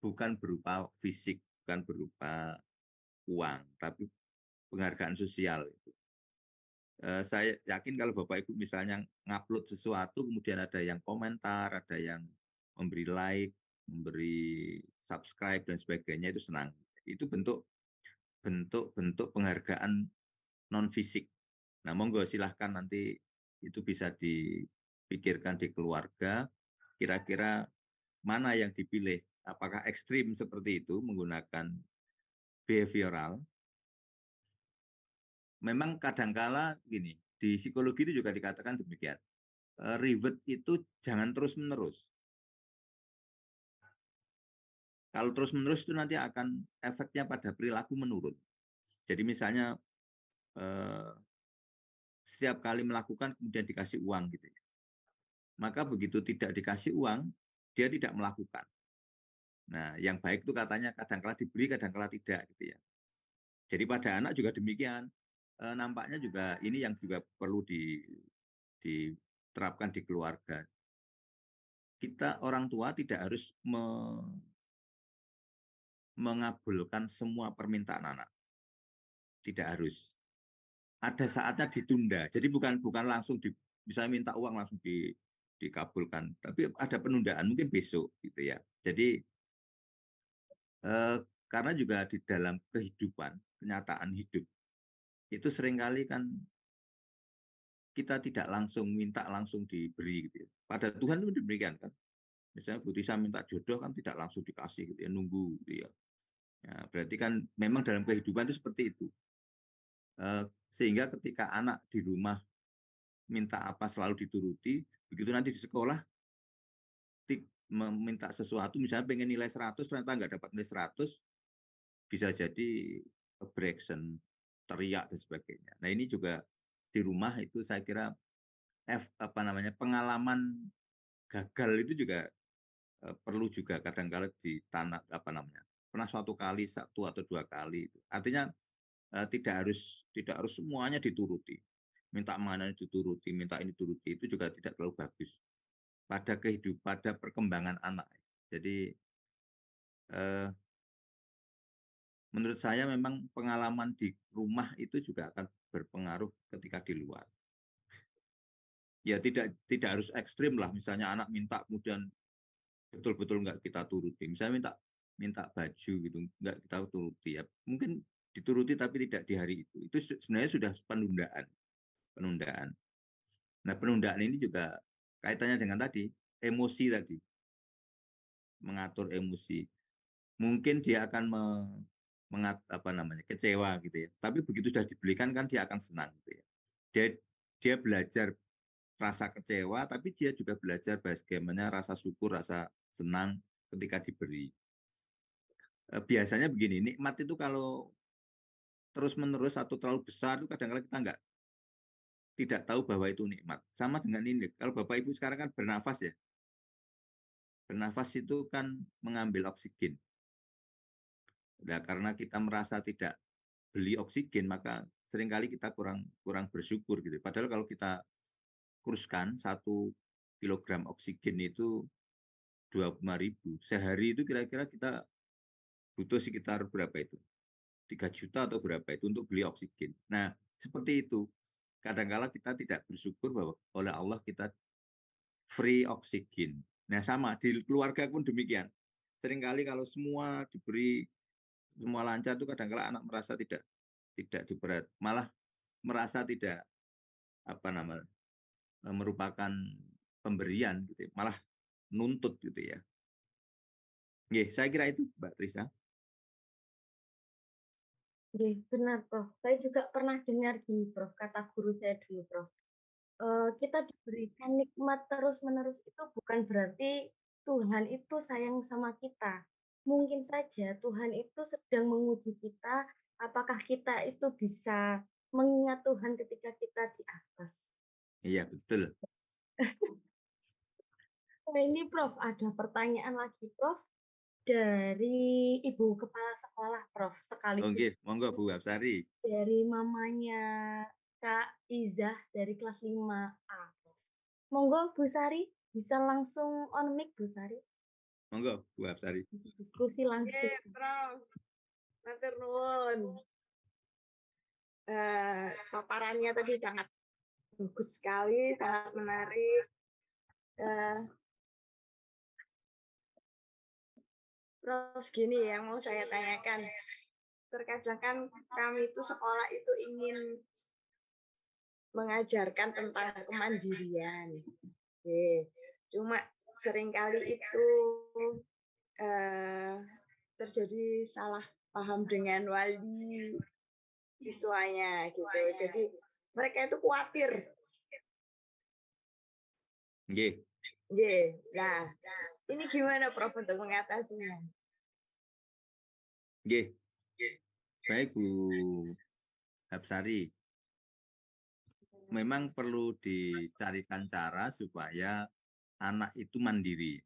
bukan berupa fisik, bukan berupa uang, tapi penghargaan sosial. Saya yakin kalau Bapak Ibu misalnya ngupload sesuatu, kemudian ada yang komentar, ada yang memberi like, memberi subscribe dan sebagainya, itu senang. Itu bentuk penghargaan non fisik. Nah, monggo silahkan nanti itu bisa dipikirkan di keluarga, kira-kira mana yang dipilih, apakah ekstrim seperti itu menggunakan behavioral. Memang kadangkala gini, di psikologi itu juga dikatakan demikian, reward itu jangan terus-menerus. Kalau terus-menerus itu nanti akan efeknya pada perilaku menurun. Jadi misalnya setiap kali melakukan kemudian dikasih uang gitu ya. Maka begitu tidak dikasih uang, dia tidak melakukan. Nah, yang baik itu katanya kadang-kala diberi, kadang-kala tidak gitu ya. Jadi pada anak juga demikian. Nampaknya juga ini yang juga perlu diterapkan di keluarga. Kita orang tua tidak harus mengabulkan semua permintaan anak. Tidak harus. Ada saatnya ditunda. Jadi bukan langsung bisa minta uang langsung dikabulkan, tapi ada penundaan mungkin besok gitu ya. Jadi karena juga di dalam kehidupan, kenyataan hidup itu seringkali kan kita tidak langsung minta langsung diberi gitu ya. Pada Tuhan itu demikian kan. Misalnya Bu Tisa minta jodoh kan tidak langsung dikasih gitu ya, nunggu gitu ya. Ya, berarti kan memang dalam kehidupan itu seperti itu. Sehingga ketika anak di rumah minta apa selalu dituruti, begitu nanti di sekolah meminta sesuatu, misalnya pengen nilai 100, ternyata nggak dapat nilai 100, bisa jadi aggression, teriak, dan sebagainya. Nah ini juga di rumah itu saya kira pengalaman gagal itu juga perlu juga kadang-kala ditanam pernah suatu kali, satu atau dua kali. Artinya tidak harus semuanya dituruti. Minta mana dituruti, minta ini dituruti, itu juga tidak terlalu bagus pada kehidupan, pada perkembangan anak. Jadi menurut saya memang pengalaman di rumah itu juga akan berpengaruh ketika di luar. Ya tidak harus ekstrim lah, misalnya anak minta kemudian betul-betul nggak kita turuti. Misalnya minta baju gitu, nggak kita turuti ya. Mungkin dituruti tapi tidak di hari itu. Itu sebenarnya sudah penundaan. Nah, penundaan ini juga kaitannya dengan tadi, emosi tadi. Mengatur emosi. Mungkin dia akan kecewa gitu ya. Tapi begitu sudah dibelikan kan dia akan senang gitu ya. Dia belajar rasa kecewa, tapi dia juga belajar bagaimana rasa syukur, rasa senang ketika diberi. Biasanya begini, nikmat itu kalau terus-menerus atau terlalu besar itu kadang-kadang kita tidak tahu bahwa itu nikmat. Sama dengan ini, kalau Bapak Ibu sekarang kan bernafas ya. Bernafas itu kan mengambil oksigen. Nah, karena kita merasa tidak beli oksigen, maka seringkali kita kurang bersyukur gitu. Padahal kalau kita kuruskan 1 kilogram oksigen itu 25.000. Sehari itu kira-kira kita butuh sekitar berapa itu? 3 juta atau berapa itu untuk beli oksigen. Nah, seperti itu. Kadang-kala kita tidak bersyukur bahwa oleh Allah kita free oksigen. Nah, sama di keluarga pun demikian. Seringkali kalau semua diberi semua lancar itu kadang-kala anak merasa tidak diberat, malah merasa tidak merupakan pemberian gitu, malah nuntut gitu ya. Oke, saya kira itu Mbak Trisa. Oke, benar Prof. Saya juga pernah dengar gini Prof, kata guru saya dulu Prof. Kita diberikan nikmat terus-menerus itu bukan berarti Tuhan itu sayang sama kita. Mungkin saja Tuhan itu sedang menguji kita, apakah kita itu bisa mengingat Tuhan ketika kita di atas. Iya, betul. Nah, ini Prof, ada pertanyaan lagi Prof dari Ibu Kepala Sekolah Prof, sekaligus Oke, monggo Bu Absari. dari mamanya Kak Izah dari kelas 5A. Monggo Bu Sari, bisa langsung on mic Bu Sari. Monggo Bu Absari. Diskusi langsung. Prof. Matur nuwun. Paparannya tadi sangat bagus sekali, sangat menarik. Prof, gini yang mau saya tanyakan. Terkadang kan kami itu sekolah itu ingin mengajarkan tentang kemandirian. Cuma seringkali itu terjadi salah paham dengan wali siswanya gitu. Jadi mereka itu khawatir. Nah, ini gimana Prof untuk mengatasinya? Baik Bu Absari. memang perlu dicarikan cara supaya anak itu mandiri.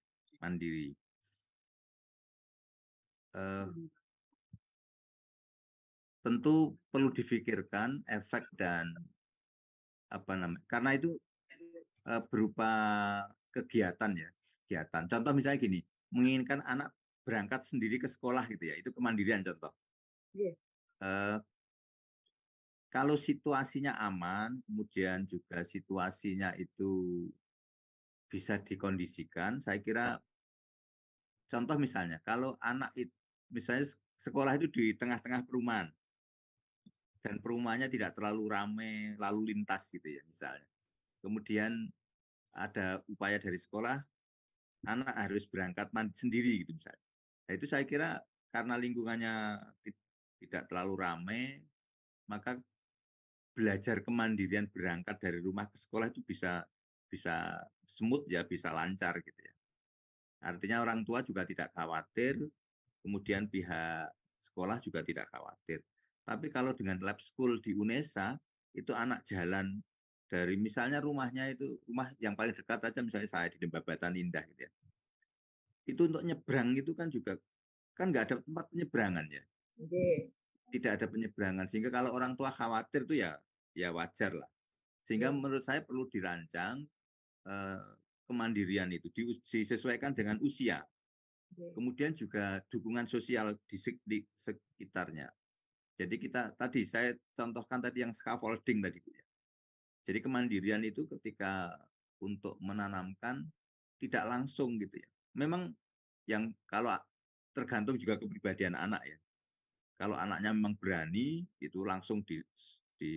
Tentu perlu difikirkan efek dan karena itu berupa kegiatan ya, kegiatan. Contoh misalnya gini, menginginkan anak berangkat sendiri ke sekolah gitu ya, itu kemandirian contoh. Kalau situasinya aman, kemudian juga situasinya itu bisa dikondisikan, saya kira contoh misalnya kalau anak itu misalnya sekolah itu di tengah-tengah perumahan dan perumahannya tidak terlalu ramai lalu lintas gitu ya misalnya. Kemudian ada upaya dari sekolah anak harus berangkat mandi sendiri gitu misalnya. Nah, itu saya kira karena lingkungannya tidak terlalu ramai, maka belajar kemandirian berangkat dari rumah ke sekolah itu bisa smooth ya, bisa lancar gitu ya. Artinya orang tua juga tidak khawatir, kemudian pihak sekolah juga tidak khawatir. Tapi kalau dengan lab school di UNESA, itu anak jalan dari misalnya rumahnya itu, rumah yang paling dekat aja misalnya saya di Dembabatan Indah gitu ya. Itu untuk nyebrang itu kan juga, kan nggak ada tempat penyeberangan ya. Tidak ada penyeberangan, sehingga kalau orang tua khawatir itu ya wajar lah. Sehingga menurut saya perlu dirancang kemandirian itu disesuaikan dengan usia. Kemudian juga dukungan sosial di sekitarnya. Jadi tadi saya contohkan tadi yang scaffolding tadi Bu ya. Jadi kemandirian itu ketika untuk menanamkan tidak langsung gitu ya. Memang yang kalau tergantung juga kepribadian anak ya. Kalau anaknya memang berani itu langsung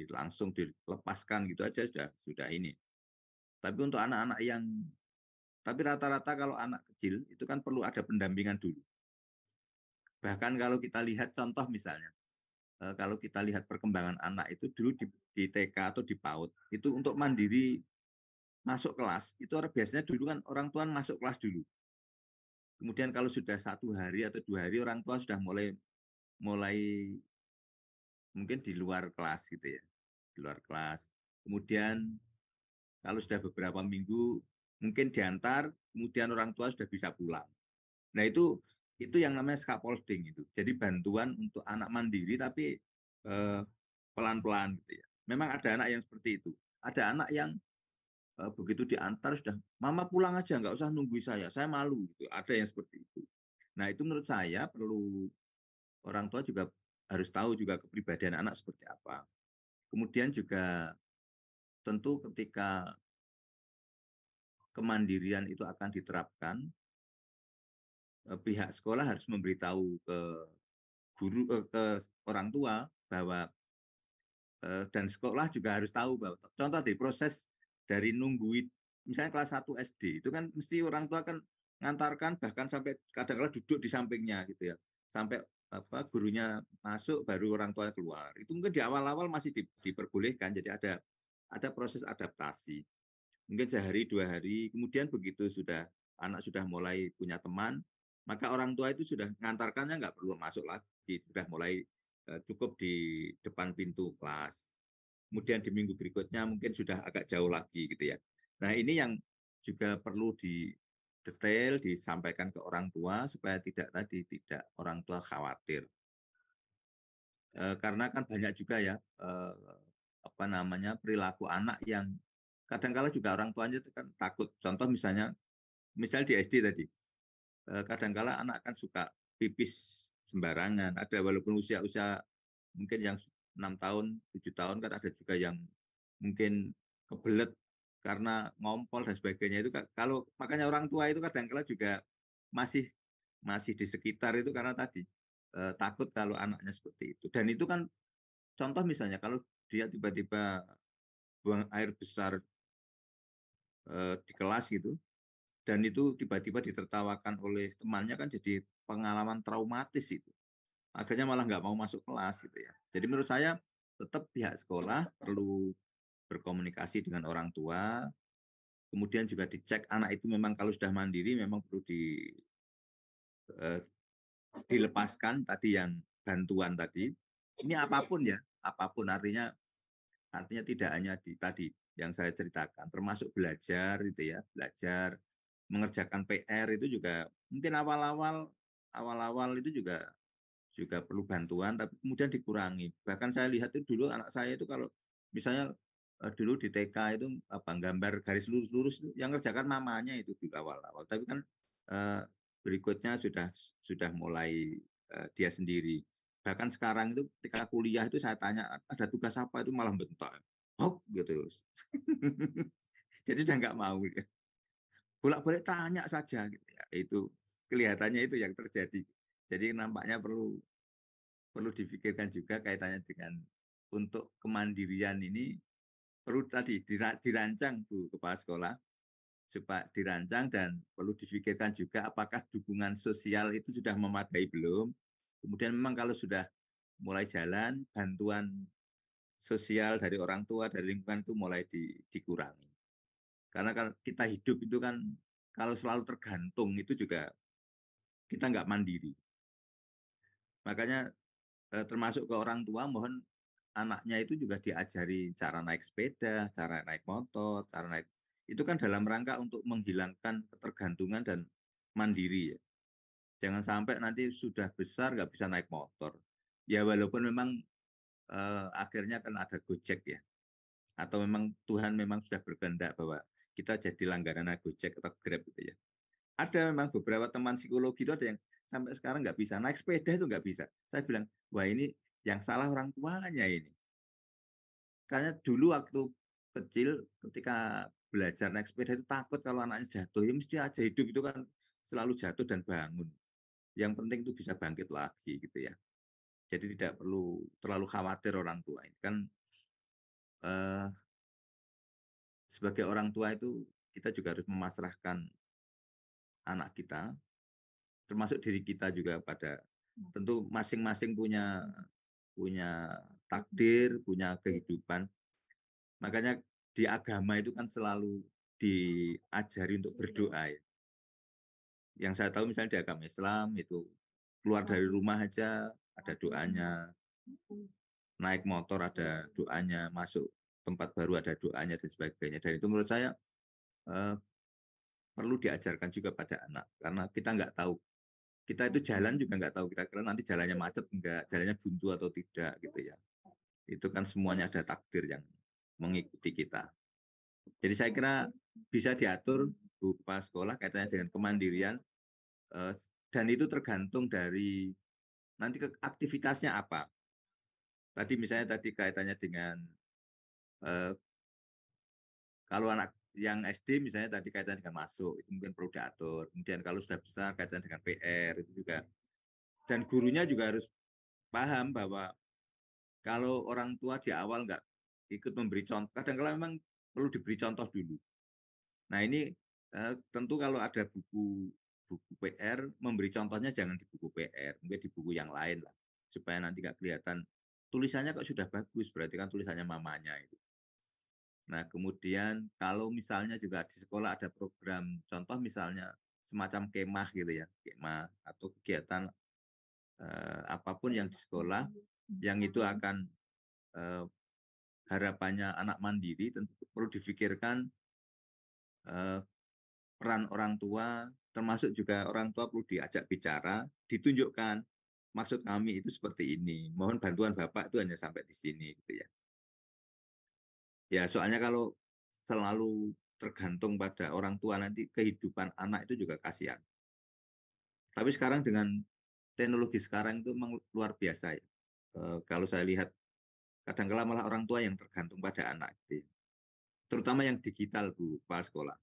langsung dilepaskan gitu aja sudah ini. Tapi untuk anak-anak tapi rata-rata kalau anak kecil itu kan perlu ada pendampingan dulu. Bahkan kalau kita lihat contoh misalnya, kalau kita lihat perkembangan anak itu dulu di TK atau di PAUD, itu untuk mandiri masuk kelas, itu biasanya dulu kan orang tua masuk kelas dulu. Kemudian kalau sudah 1 hari atau 2 hari orang tua sudah mulai mungkin di luar kelas gitu ya, di luar kelas. Kemudian kalau sudah beberapa minggu mungkin diantar, kemudian orang tua sudah bisa pulang. Nah itu yang namanya scaffolding itu. Jadi bantuan untuk anak mandiri tapi pelan-pelan gitu ya. Memang ada anak yang seperti itu. Ada anak yang begitu diantar sudah, mama pulang aja, nggak usah nunggu saya malu gitu. Ada yang seperti itu. Nah itu menurut saya perlu orang tua juga harus tahu juga kepribadian anak seperti apa. Kemudian juga tentu ketika kemandirian itu akan diterapkan, pihak sekolah harus memberitahu ke guru, ke orang tua bahwa dan sekolah juga harus tahu bahwa contoh di proses dari nungguin misalnya kelas 1 SD itu kan mesti orang tua kan ngantarkan bahkan sampai kadang-kadang duduk di sampingnya gitu ya sampai gurunya masuk baru orang tua keluar. Itu mungkin di awal-awal masih diperbolehkan, jadi ada proses adaptasi mungkin sehari 2 hari, kemudian begitu anak sudah mulai punya teman, maka orang tua itu sudah ngantarkannya nggak perlu masuk lagi, sudah mulai cukup di depan pintu kelas. Kemudian di minggu berikutnya mungkin sudah agak jauh lagi gitu ya. Nah ini yang juga perlu detail disampaikan ke orang tua supaya tidak orang tua khawatir. Karena kan banyak juga ya perilaku anak yang kadang-kala juga orang tuanya itu kan takut. Contoh misalnya di SD tadi, kadang-kala anak kan suka pipis sembarangan. Ada walaupun usia mungkin yang 6 tahun, 7 tahun kan ada juga yang mungkin kebelet karena ngompol dan sebagainya itu kalau makanya orang tua itu kadang-kala juga masih di sekitar itu karena tadi takut kalau anaknya seperti itu. Dan itu kan contoh misalnya kalau dia tiba-tiba buang air besar di kelas gitu, dan itu tiba-tiba ditertawakan oleh temannya kan jadi pengalaman traumatis itu. Akhirnya malah nggak mau masuk kelas gitu ya. Jadi menurut saya tetap pihak sekolah perlu berkomunikasi dengan orang tua, kemudian juga dicek anak itu memang kalau sudah mandiri memang perlu dilepaskan tadi yang bantuan tadi. Ini apapun ya, apapun artinya artinya tidak hanya di tadi yang saya ceritakan, termasuk belajar itu ya, belajar mengerjakan PR itu juga mungkin awal-awal itu juga perlu bantuan, tapi kemudian dikurangi. Bahkan saya lihat itu dulu anak saya itu kalau misalnya dulu di TK itu gambar garis lurus-lurus itu yang ngerjakan mamanya itu di awal-awal. Tapi kan berikutnya sudah mulai dia sendiri. Bahkan sekarang itu ketika kuliah itu saya tanya ada tugas apa itu malah bentak, hop gitu. Jadi udah nggak mau dia. Bolak-balik tanya saja gitu ya. Itu kelihatannya itu yang terjadi. Jadi nampaknya perlu dipikirkan juga kaitannya dengan untuk kemandirian ini perlu tadi dirancang Bu Kepala Sekolah supaya dirancang dan perlu difikirkan juga apakah dukungan sosial itu sudah memadai belum. Kemudian memang kalau sudah mulai jalan, bantuan sosial dari orang tua, dari lingkungan itu mulai dikurangi. Karena kalau kita hidup itu kan kalau selalu tergantung itu juga kita nggak mandiri. Makanya termasuk ke orang tua mohon anaknya itu juga diajari cara naik sepeda, cara naik motor, cara naik itu kan dalam rangka untuk menghilangkan ketergantungan dan mandiri ya. Jangan sampai nanti sudah besar nggak bisa naik motor. Ya walaupun memang akhirnya kan ada Gojek ya. Atau memang Tuhan memang sudah berkehendak bahwa kita jadi langganan Gojek atau Grab gitu ya. Ada memang beberapa teman psikologi itu ada yang sampai sekarang nggak bisa naik sepeda itu nggak bisa. Saya bilang, wah ini yang salah orang tuanya ini. Karena dulu waktu kecil ketika belajar naik sepeda itu takut kalau anaknya jatuh. Ya mesti aja hidup itu kan selalu jatuh dan bangun. Yang penting itu bisa bangkit lagi gitu ya. Jadi tidak perlu terlalu khawatir orang tua ini kan sebagai orang tua itu kita juga harus memasrahkan anak kita, termasuk diri kita juga pada tentu masing-masing punya takdir, punya kehidupan. Makanya di agama itu kan selalu diajari untuk berdoa ya. Yang saya tahu misalnya di agama Islam itu keluar dari rumah aja ada doanya, naik motor ada doanya, masuk tempat baru ada doanya dan sebagainya. Dan itu menurut saya perlu diajarkan juga pada anak karena kita nggak tahu kita itu jalan juga nggak tahu kira-kira nanti jalannya macet enggak, jalannya buntu atau tidak gitu ya. Itu kan semuanya ada takdir yang mengikuti kita. Jadi saya kira bisa diatur Bu Kepala Sekolah kaitannya dengan kemandirian dan itu tergantung dari nanti aktivitasnya apa. Tadi misalnya tadi kaitannya dengan kalau anak yang SD misalnya tadi kaitannya dengan masuk itu mungkin perlu diatur. Kemudian kalau sudah besar kaitannya dengan PR itu juga. Dan gurunya juga harus paham bahwa kalau orang tua di awal nggak ikut memberi contoh, kadang-kadang memang perlu diberi contoh dulu. Nah ini tentu kalau ada buku PR, memberi contohnya jangan di buku PR, mungkin di buku yang lain lah, supaya nanti nggak kelihatan tulisannya kok sudah bagus, berarti kan tulisannya mamanya itu. Nah kemudian kalau misalnya juga di sekolah ada program, contoh misalnya semacam kemah gitu ya, kemah atau kegiatan apapun yang di sekolah, yang itu akan harapannya anak mandiri tentu perlu difikirkan peran orang tua, termasuk juga orang tua perlu diajak bicara, ditunjukkan maksud kami itu seperti ini. Mohon bantuan Bapak itu hanya sampai di sini gitu ya. Ya, soalnya kalau selalu tergantung pada orang tua nanti kehidupan anak itu juga kasihan. Tapi sekarang dengan teknologi sekarang itu memang luar biasa ya. Kalau saya lihat kadang-kala malah orang tua yang tergantung pada anak gitu ya. Terutama yang digital Bu, kepala sekolah.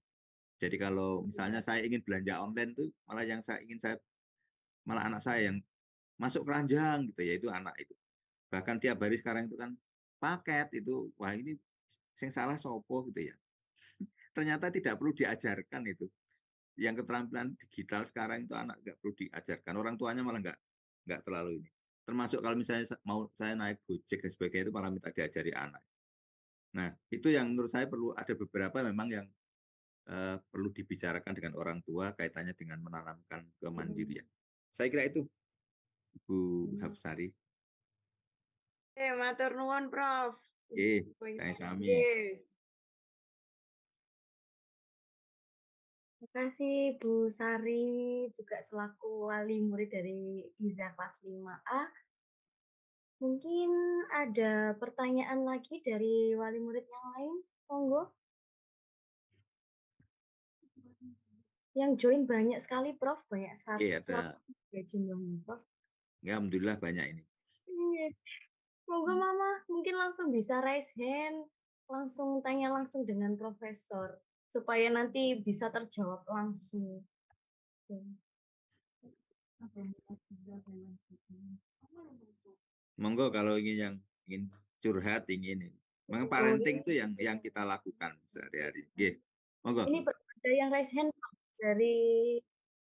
Jadi kalau misalnya saya ingin belanja online tuh malah yang malah anak saya yang masuk keranjang gitu ya itu anak itu. Bahkan tiap hari sekarang itu kan paket itu wah ini yang salah sopo gitu ya. Ternyata tidak perlu diajarkan itu. Yang keterampilan digital sekarang itu anak nggak perlu diajarkan. Orang tuanya malah nggak terlalu ini. Termasuk kalau misalnya mau saya naik Gojek dan sebagainya itu malah minta diajari anak. Nah, itu yang menurut saya perlu ada beberapa memang yang perlu dibicarakan dengan orang tua kaitannya dengan menanamkan kemandirian. Saya kira itu Bu Hapsari. Matur nuwun Prof. Saya Sami. Oke. Terima kasih Bu Sari juga selaku wali murid dari IZA kelas 5A. Mungkin ada pertanyaan lagi dari wali murid yang lain, monggo. Yang join banyak sekali, Prof. Banyak Ada. 103 jumlahnya, Prof. Alhamdulillah banyak ini. Iya. Monggo Mama, mungkin langsung bisa raise hand, langsung tanya langsung dengan Profesor, supaya nanti bisa terjawab langsung. Monggo kalau ingin curhat ingin. Memang Oh, parenting itu yang kita lakukan sehari-hari. Monggo. ini ada yang raise hand Prof, dari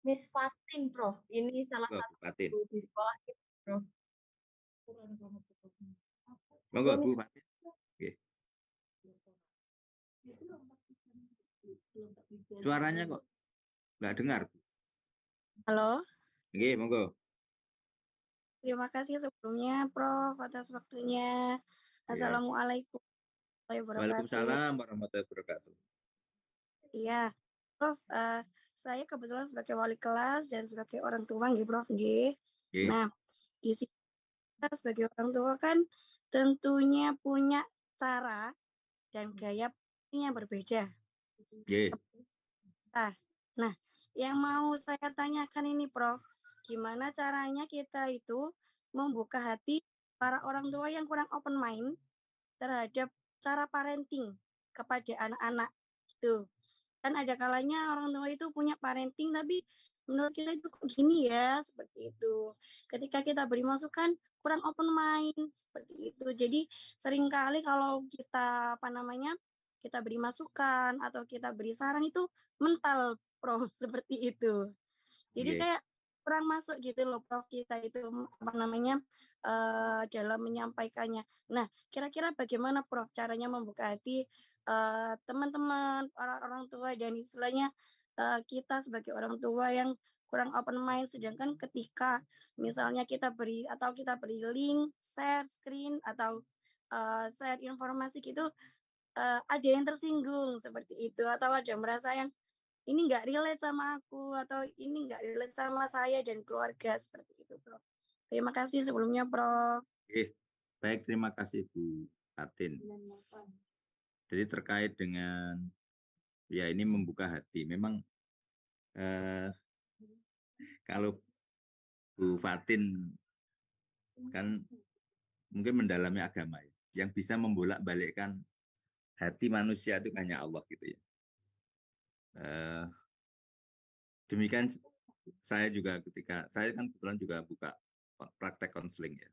Miss Fatin, Prof. Ini salah Monggo, satu Bu Fatin. guru di sekolah kita, Prof. Monggo, Miss Bu Fatin. Suaranya kok nggak dengar. Halo, Monggo. terima kasih sebelumnya Prof atas waktunya. Assalamualaikum warahmatullahi wabarakatuh. Waalaikumsalam warahmatullahi wabarakatuh. Iya, Prof, saya kebetulan sebagai wali kelas dan sebagai orang tua, nggih Prof, nggih. Nah, di sini kita sebagai orang tua kan tentunya punya cara dan gaya yang berbeda. Nah, yang mau saya tanyakan ini Prof, gimana caranya kita itu membuka hati para orang tua yang kurang open mind terhadap cara parenting kepada anak-anak gitu. Kan ada kalanya orang tua itu punya parenting tapi menurut kita itu kok gini ya, seperti itu. Ketika kita beri masukan kurang open mind seperti itu. Jadi seringkali kalau kita kita beri masukan atau kita beri saran itu mental Prof seperti itu. Jadi kayak kurang masuk gitu loh Prof kita itu dalam menyampaikannya. Nah, kira-kira bagaimana Prof caranya membuka hati teman-teman, orang tua dan istilahnya kita sebagai orang tua yang kurang open mind, sedangkan ketika misalnya kita beri link, share screen atau share informasi gitu ada yang tersinggung seperti itu atau ada merasa yang ini nggak relate sama aku atau ini nggak relate sama saya dan keluarga seperti itu, Prof. Terima kasih sebelumnya, Prof. Baik, terima kasih Bu Fatin. Jadi terkait dengan ini membuka hati. Memang kalau Bu Fatin kan mungkin mendalami agama ya. Yang bisa membolak-balikkan hati manusia itu hanya Allah gitu ya. Demikian saya juga ketika saya kan kebetulan juga buka praktek konseling ya.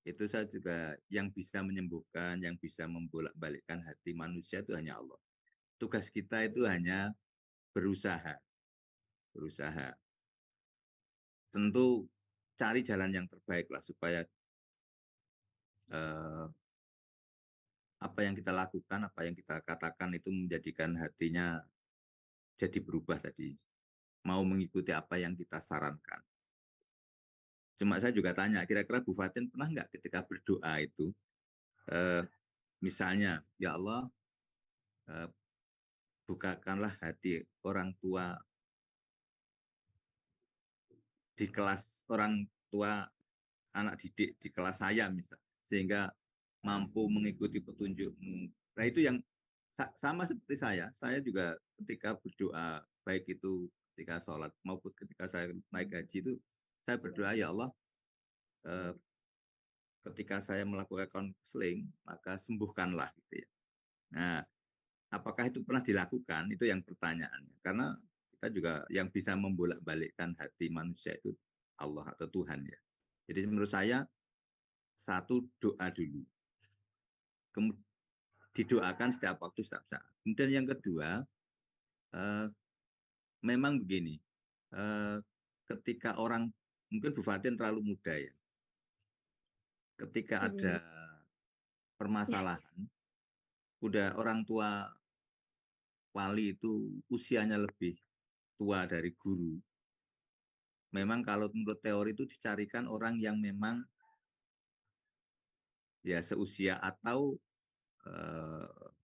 Itu saya juga yang bisa menyembuhkan, yang bisa membolak-balikkan hati manusia itu hanya Allah. Tugas kita itu hanya berusaha. Tentu cari jalan yang terbaik lah supaya apa yang kita lakukan, apa yang kita katakan itu menjadikan hatinya jadi berubah tadi. Mau mengikuti apa yang kita sarankan. Cuma saya juga tanya, kira-kira Bu Fatin pernah nggak ketika berdoa itu, misalnya, ya Allah, bukakanlah hati orang tua di kelas orang tua anak didik di kelas saya misal, sehingga mampu mengikuti petunjukmu. Nah itu yang sama seperti saya juga ketika berdoa, baik itu ketika sholat maupun ketika saya naik haji itu, saya berdoa, ya Allah, ketika saya melakukan konseling, maka sembuhkanlah gitu ya. Nah, apakah itu pernah dilakukan? Itu yang pertanyaannya. Karena kita juga yang bisa membolak-balikkan hati manusia itu Allah atau Tuhan ya. Jadi menurut saya satu doa dulu. Kemudian didoakan setiap waktu, setiap saat. Kemudian yang kedua, memang begini, ketika orang, mungkin Bu Fatin terlalu muda ya, ketika ada permasalahan, udah orang tua wali itu usianya lebih tua dari guru. Memang kalau menurut teori itu dicarikan orang yang memang ya seusia atau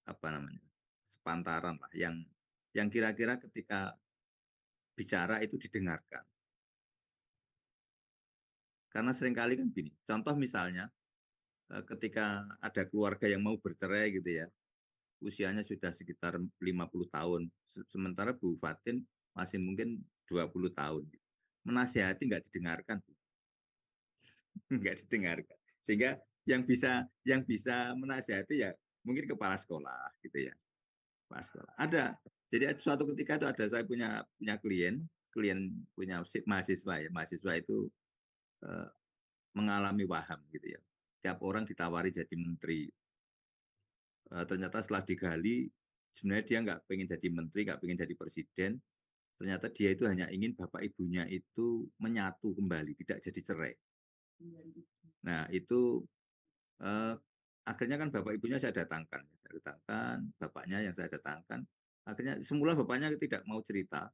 apa namanya, sepantaran lah yang kira-kira ketika bicara itu didengarkan. Karena seringkali kan gini, contoh misalnya ketika ada keluarga yang mau bercerai gitu ya, usianya sudah sekitar 50 tahun, sementara Bu Fatin masih mungkin 20 tahun. Menasihati nggak didengarkan. Nggak didengarkan. Sehingga yang bisa menasihati ya mungkin kepala sekolah gitu ya. Kepala sekolah. Ada. Jadi suatu ketika itu ada saya punya klien punya mahasiswa ya. Mahasiswa itu mengalami waham gitu ya. Tiap orang ditawari jadi menteri. Ternyata setelah digali sebenarnya dia nggak pengen jadi menteri, nggak pengen jadi presiden. Ternyata dia itu hanya ingin bapak ibunya itu menyatu kembali, tidak jadi cerai. Nah itu akhirnya kan bapak ibunya saya datangkan, bapaknya yang saya datangkan. Akhirnya semula bapaknya tidak mau cerita.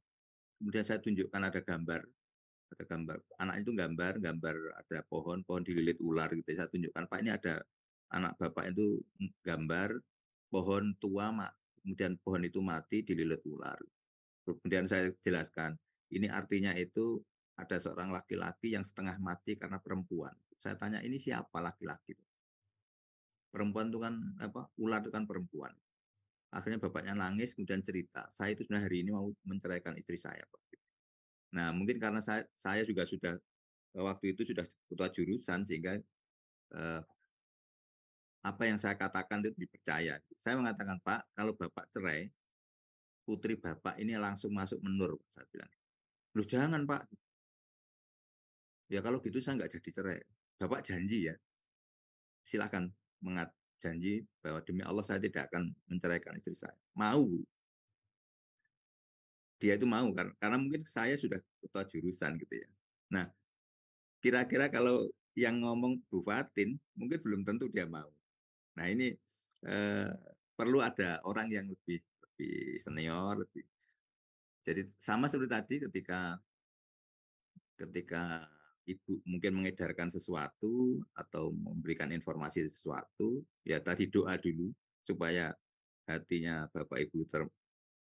Kemudian saya tunjukkan ada gambar anak itu gambar ada pohon dililit ular gitu. Saya tunjukkan, Pak, ini ada anak bapak itu gambar pohon tua, kemudian pohon itu mati dililit ular. Kemudian saya jelaskan, ini artinya itu ada seorang laki-laki yang setengah mati karena perempuan. Saya tanya, ini siapa laki-laki? Perempuan itu kan apa? Ular itu kan perempuan. Akhirnya bapaknya nangis, kemudian cerita, saya itu sebenarnya hari ini mau menceraikan istri saya, Pak. Nah, mungkin karena saya juga sudah waktu itu sudah ketua jurusan sehingga apa yang saya katakan itu dipercaya. Saya mengatakan, Pak, kalau Bapak cerai, putri Bapak ini langsung masuk menur, saya bilang. Loh jangan, Pak. Ya kalau gitu saya nggak jadi cerai. Bapak janji ya, silakan janji bahwa demi Allah saya tidak akan menceraikan istri saya. Mau. Dia itu mau karena mungkin saya sudah ketua jurusan gitu ya. Nah, kira-kira kalau yang ngomong Bu Fatin mungkin belum tentu dia mau. Nah ini perlu ada orang yang lebih senior, jadi sama seperti tadi ketika ibu mungkin mengedarkan sesuatu atau memberikan informasi sesuatu, ya tadi doa dulu supaya hatinya bapak ibu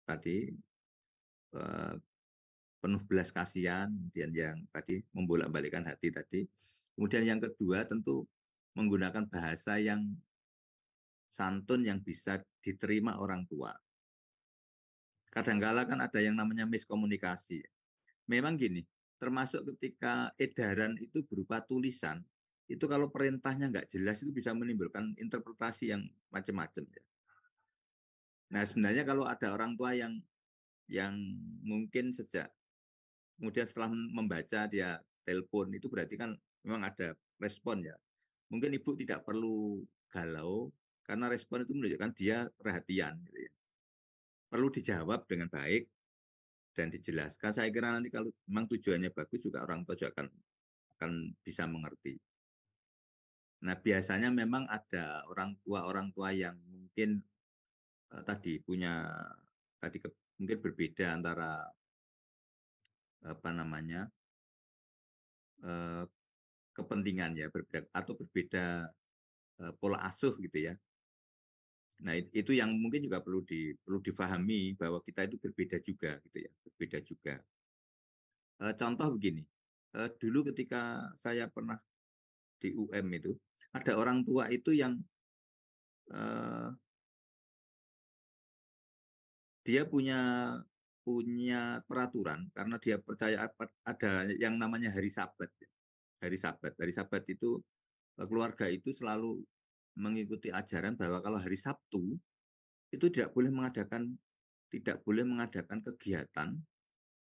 tadi penuh belas kasihan, kemudian yang tadi membolak-balikkan hati tadi. Kemudian yang kedua tentu menggunakan bahasa yang santun yang bisa diterima orang tua. Kadang-kala kan ada yang namanya miskomunikasi. Memang gini, termasuk ketika edaran itu berupa tulisan, itu kalau perintahnya nggak jelas itu bisa menimbulkan interpretasi yang macam-macam ya. Nah sebenarnya kalau ada orang tua yang mungkin kemudian setelah membaca dia telepon itu berarti kan memang ada respon ya. Mungkin ibu tidak perlu galau karena respon itu menunjukkan dia perhatian gitu ya. Perlu dijawab dengan baik dan dijelaskan. Saya kira nanti kalau memang tujuannya bagus juga orang tua juga akan bisa mengerti. Nah biasanya memang ada orang tua yang mungkin tadi punya mungkin berbeda antara apa namanya kepentingan ya berbeda pola asuh gitu ya. Nah itu yang mungkin juga perlu difahami bahwa kita itu berbeda juga gitu ya, berbeda juga. Contoh begini, dulu ketika saya pernah di UM itu ada orang tua itu yang dia punya peraturan karena dia percaya ada yang namanya hari Sabat. Hari Sabat itu keluarga itu selalu mengikuti ajaran bahwa kalau hari Sabtu itu tidak boleh mengadakan kegiatan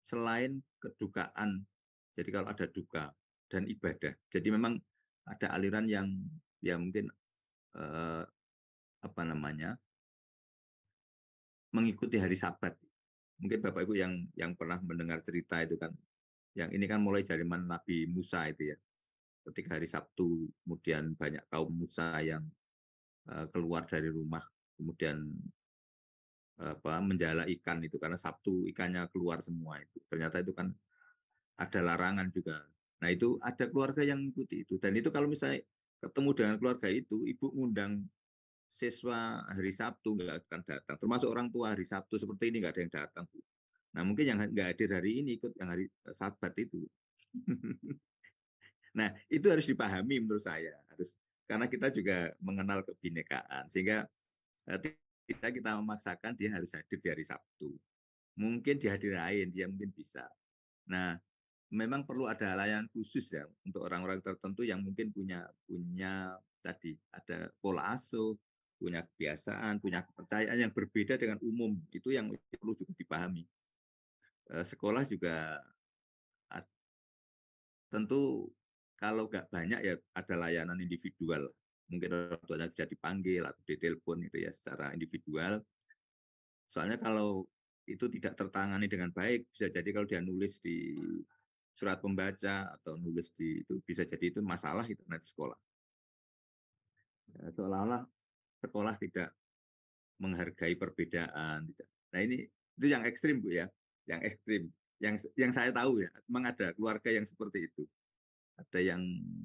selain kedukaan. Jadi kalau ada duka dan ibadah. Jadi memang ada aliran yang ya mungkin apa namanya mengikuti hari Sabat. Mungkin Bapak Ibu yang pernah mendengar cerita itu kan, yang ini kan mulai dari zaman Nabi Musa itu ya. Ketika hari Sabtu, kemudian banyak kaum Musa yang keluar dari rumah, kemudian menjala ikan itu karena Sabtu ikannya keluar semua itu. Ternyata itu kan ada larangan juga. Nah itu ada keluarga yang mengikuti itu dan itu kalau misalnya ketemu dengan keluarga itu, ibu ngundang siswa hari Sabtu nggak akan datang. Termasuk orang tua hari Sabtu seperti ini nggak ada yang datang. Bu. Nah mungkin yang nggak hadir hari ini ikut yang hari Sabat itu. Nah itu harus dipahami menurut saya. Karena kita juga mengenal kebinekaan sehingga kita memaksakan dia harus hadir di hari Sabtu. Mungkin di hari lain dia mungkin bisa. Nah memang perlu ada layanan khusus ya untuk orang-orang tertentu yang mungkin punya tadi ada pola asuh, punya kebiasaan, punya kepercayaan yang berbeda dengan umum. Itu yang perlu juga dipahami. Sekolah juga tentu kalau nggak banyak ya ada layanan individual. Mungkin orang tuanya bisa dipanggil atau ditelepon itu ya secara individual. Soalnya kalau itu tidak tertangani dengan baik, bisa jadi kalau dia nulis di surat pembaca atau nulis di itu bisa jadi itu masalah itu nanti sekolah. Seolah-olah sekolah tidak menghargai perbedaan. Nah ini itu yang ekstrim Bu ya, yang ekstrim. Yang saya tahu ya, memang ada keluarga yang seperti itu. Ada yang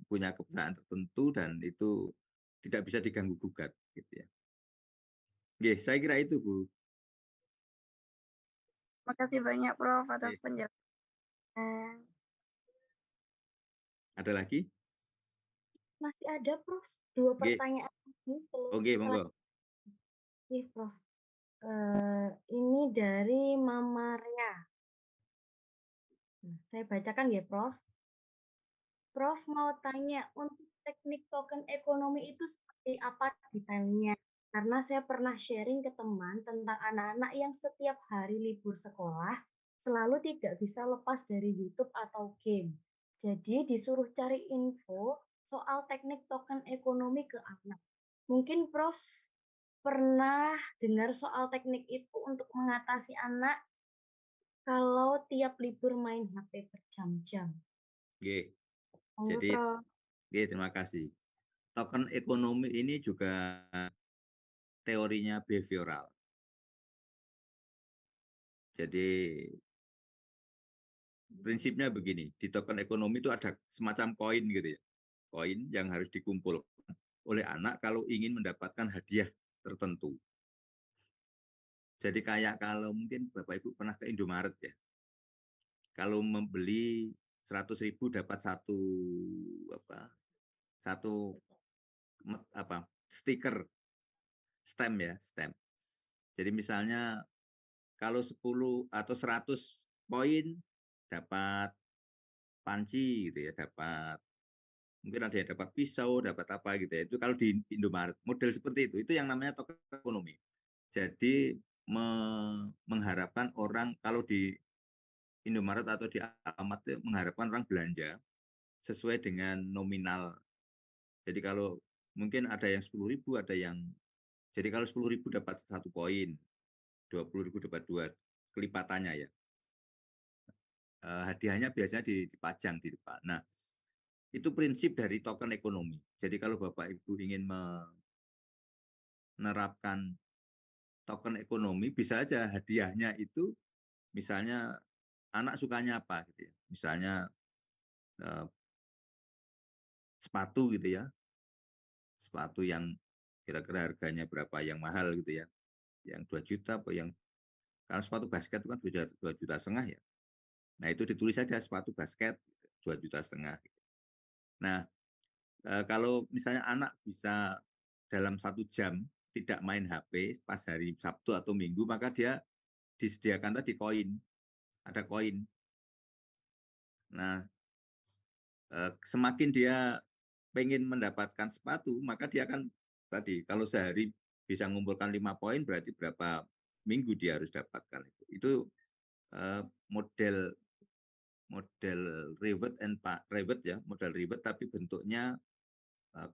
punya kepercayaan tertentu dan itu tidak bisa diganggu gugat gitu ya. Oke, saya kira itu Bu. Makasih banyak Prof atas Oke. penjelasan. Ada lagi? Masih ada Prof, 2 Oke. pertanyaan ini. Oke, monggo. Nih Prof, ini dari Mama Rea. Nah, saya bacakan ya Prof. Prof mau tanya, untuk teknik token ekonomi itu seperti apa detailnya? Karena saya pernah sharing ke teman tentang anak-anak yang setiap hari libur sekolah selalu tidak bisa lepas dari YouTube atau game. Jadi disuruh cari info soal teknik token ekonomi ke anak. Mungkin Prof pernah dengar soal teknik itu untuk mengatasi anak kalau tiap libur main HP berjam-jam. Oke. Monggo Jadi, Prof. oke, terima kasih. Token ekonomi ini juga teorinya behavioral. Jadi prinsipnya begini, di token ekonomi itu ada semacam koin gitu ya. Koin yang harus dikumpulkan oleh anak kalau ingin mendapatkan hadiah tertentu. Jadi kayak kalau mungkin Bapak Ibu pernah ke Indomaret ya. Kalau membeli 100.000 dapat satu stiker stem ya, stem. Jadi misalnya kalau 10 atau 100 poin dapat panci gitu ya, dapat mungkin ada yang dapat pisau, dapat apa gitu ya. Itu kalau di Indomaret model seperti itu yang namanya token ekonomi. Jadi mengharapkan orang kalau di Indomaret atau di Alfamart itu mengharapkan orang belanja sesuai dengan nominal. Jadi kalau mungkin ada yang 10.000, ada yang jadi kalau 10.000 dapat 1 poin, 20.000 dapat 2 kelipatannya ya. Hadiahnya biasanya dipajang di depan. Nah, itu prinsip dari token ekonomi. Jadi kalau Bapak Ibu ingin menerapkan token ekonomi, bisa aja hadiahnya itu misalnya anak sukanya apa gitu ya. Misalnya sepatu gitu ya. Sepatu yang kira-kira harganya berapa yang mahal gitu ya. Yang 2 juta atau yang karena sepatu basket itu kan 2,5 juta ya. Nah, itu ditulis saja sepatu basket 2,5 juta. Nah, kalau misalnya anak bisa dalam 1 jam tidak main HP pas hari Sabtu atau Minggu, maka dia disediakan tadi koin, ada koin. Nah, semakin dia pengen mendapatkan sepatu, maka dia akan tadi kalau sehari bisa mengumpulkan 5 poin, berarti berapa minggu dia harus dapatkan itu. Itu model reward ya, model reward tapi bentuknya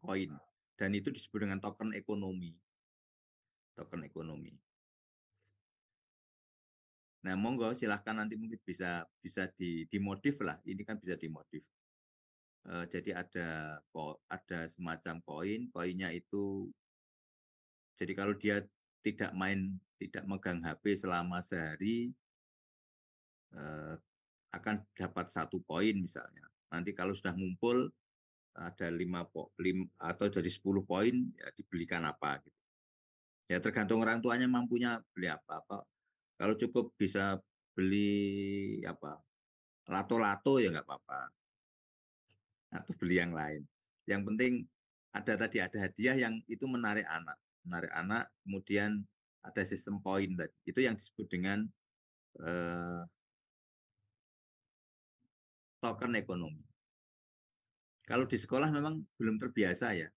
koin. Dan itu disebut dengan token ekonomi. Token ekonomi. Nah, monggo silahkan nanti mungkin bisa dimodif lah. Ini kan bisa dimodif. Jadi ada semacam koinnya itu. Jadi kalau dia tidak megang HP selama sehari, akan dapat 1 poin misalnya. Nanti kalau sudah ngumpul ada 5 atau dari 10 poin ya dibelikan apa gitu. Ya tergantung orang tuanya mampunya beli apa. Kalau cukup bisa beli apa lato-lato ya nggak apa-apa, atau beli yang lain. Yang penting ada hadiah yang itu menarik anak, kemudian ada sistem poin tadi. Itu yang disebut dengan token ekonomi. Kalau di sekolah memang belum terbiasa ya.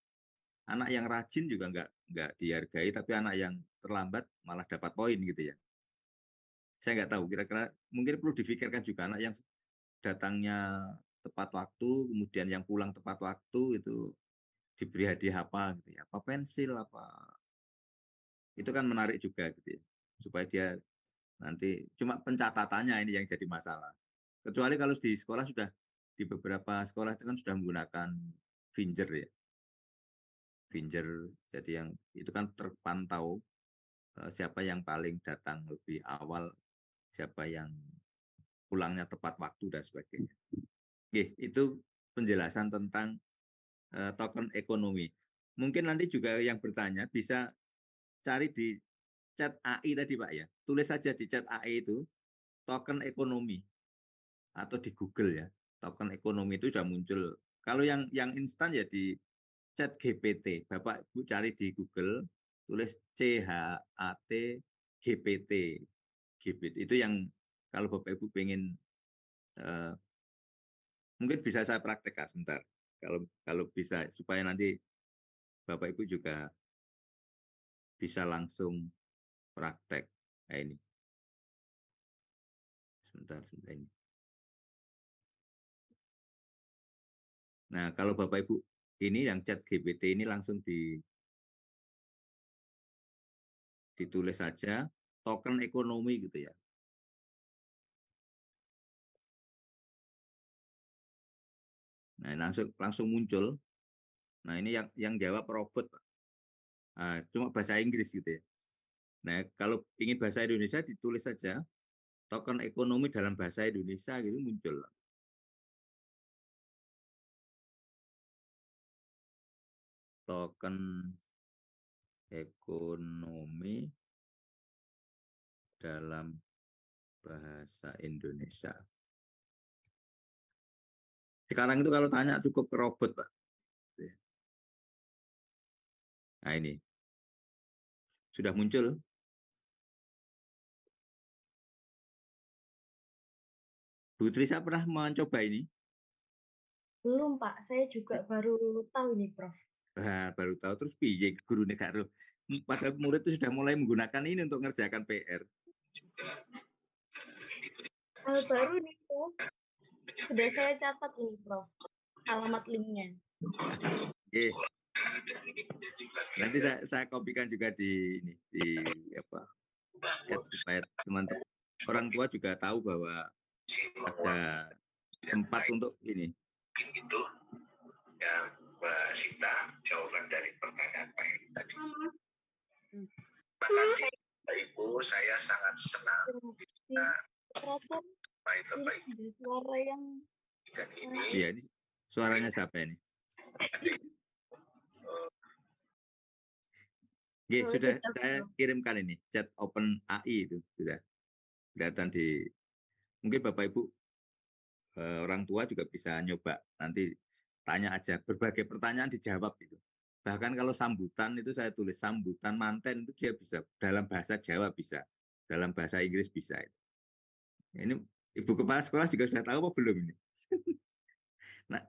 Anak yang rajin juga nggak dihargai, tapi anak yang terlambat malah dapat poin gitu ya. Saya nggak tahu, kira-kira mungkin perlu difikirkan juga anak yang datangnya tepat waktu, kemudian yang pulang tepat waktu itu diberi hadiah apa gitu ya, apa pensil apa. Itu kan menarik juga gitu ya. Supaya dia nanti cuma pencatatannya ini yang jadi masalah. Kecuali kalau di sekolah sudah di beberapa sekolah itu kan sudah menggunakan Finger ya. Finger jadi yang itu kan terpantau siapa yang paling datang lebih awal, siapa yang pulangnya tepat waktu dan sebagainya. Oke, itu penjelasan tentang token ekonomi. Mungkin nanti juga yang bertanya bisa cari di chat AI tadi Pak ya. Tulis saja di chat AI itu token ekonomi atau di Google ya. Token ekonomi itu sudah muncul. Kalau yang instan ya di chat GPT. Bapak Ibu cari di Google, tulis CHAT GPT. GPT itu yang kalau Bapak Ibu pengen mungkin bisa saya praktekkan sebentar. Kalau bisa supaya nanti Bapak Ibu juga bisa langsung praktek. Nah, ini. Sebentar ini. Nah, kalau Bapak Ibu ini yang chat GPT ini langsung ditulis saja token ekonomi gitu ya. Nah, langsung muncul. Nah, ini yang jawab robot, Pak. Nah, cuma bahasa Inggris gitu ya. Nah, kalau ingin bahasa Indonesia ditulis saja token ekonomi dalam bahasa Indonesia gitu muncul. Token ekonomi dalam bahasa Indonesia. Sekarang itu kalau tanya cukup ke robot, Pak. Nah, ini. Sudah muncul. Bu Trisa pernah mencoba ini? Belum Pak, saya juga baru tahu nih Prof. Nah, baru tahu terus piye guru negara. Padahal murid itu sudah mulai menggunakan ini untuk mengerjakan PR. Hal baru nih Prof. Sudah saya catat ini Prof. Alamat linknya. Oke. Nanti saya kopikan juga di apa chat supaya teman-teman orang tua juga tahu bahwa ada tempat untuk ini. Itu yang Mbak Sita jawaban dari pertanyaan Pak Heri tadi. Terima kasih Pak Ibu, saya sangat senang bisa main Bapak Ibu. Suara yang ini. Iya, ini suaranya siapa ini? Oke, sudah saya kirimkan ini chat Open AI itu sudah kelihatan di mungkin Bapak Ibu orang tua juga bisa nyoba nanti tanya aja berbagai pertanyaan dijawab itu. Bahkan kalau sambutan itu saya tulis sambutan manten itu dia bisa dalam bahasa Jawa bisa, dalam bahasa Inggris bisa. Ini Ibu Kepala Sekolah juga sudah tahu apa belum ini? Nah,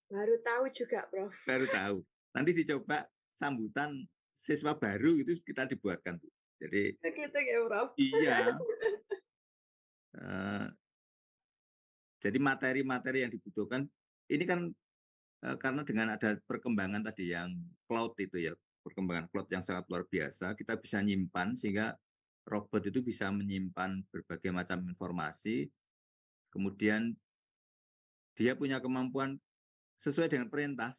baru tahu juga, Prof. Baru tahu. Nanti dicoba sambutan siswa baru itu kita dibuatkan, Bu. Jadi gitu ya, Prof. Iya. Jadi materi-materi yang dibutuhkan ini kan karena dengan ada perkembangan tadi yang cloud itu ya, perkembangan cloud yang sangat luar biasa, kita bisa nyimpan sehingga robot itu bisa menyimpan berbagai macam informasi, kemudian dia punya kemampuan sesuai dengan perintah,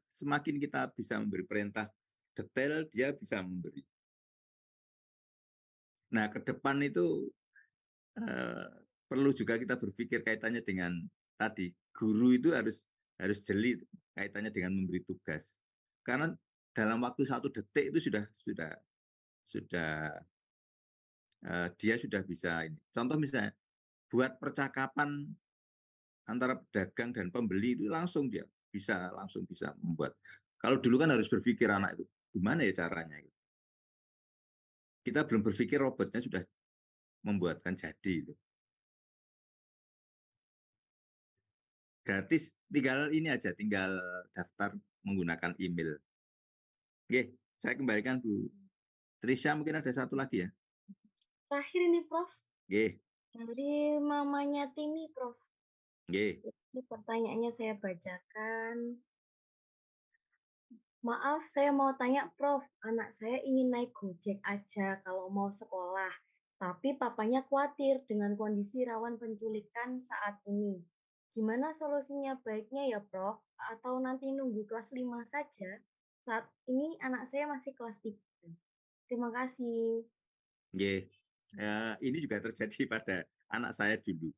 semakin kita bisa memberi perintah detail, dia bisa memberi. Nah, ke depan itu perlu juga kita berpikir kaitannya dengan tadi, guru itu harus harus jeli kaitannya dengan memberi tugas. Karena dalam waktu 1 detik itu sudah dia sudah bisa ini. Contoh misalnya buat percakapan antara pedagang dan pembeli itu langsung bisa membuat. Kalau dulu kan harus berpikir anak itu gimana ya caranya. Kita belum berpikir robotnya sudah membuatkan jadi itu. Gratis, tinggal ini aja, tinggal daftar menggunakan email. Oke, saya kembalikan Bu Trisha, mungkin ada satu lagi ya. Terakhir ini Prof. Oke. Dari mamanya Timi Prof. Oke. Ini pertanyaannya saya bacakan. Maaf, saya mau tanya Prof, anak saya ingin naik Gojek aja kalau mau sekolah, tapi papanya khawatir dengan kondisi rawan penculikan saat ini. Gimana solusinya baiknya ya Prof? Atau nanti nunggu kelas 5 saja? Saat ini anak saya masih kelas 3. Terima kasih. Oke. Ini juga terjadi pada anak saya dulu.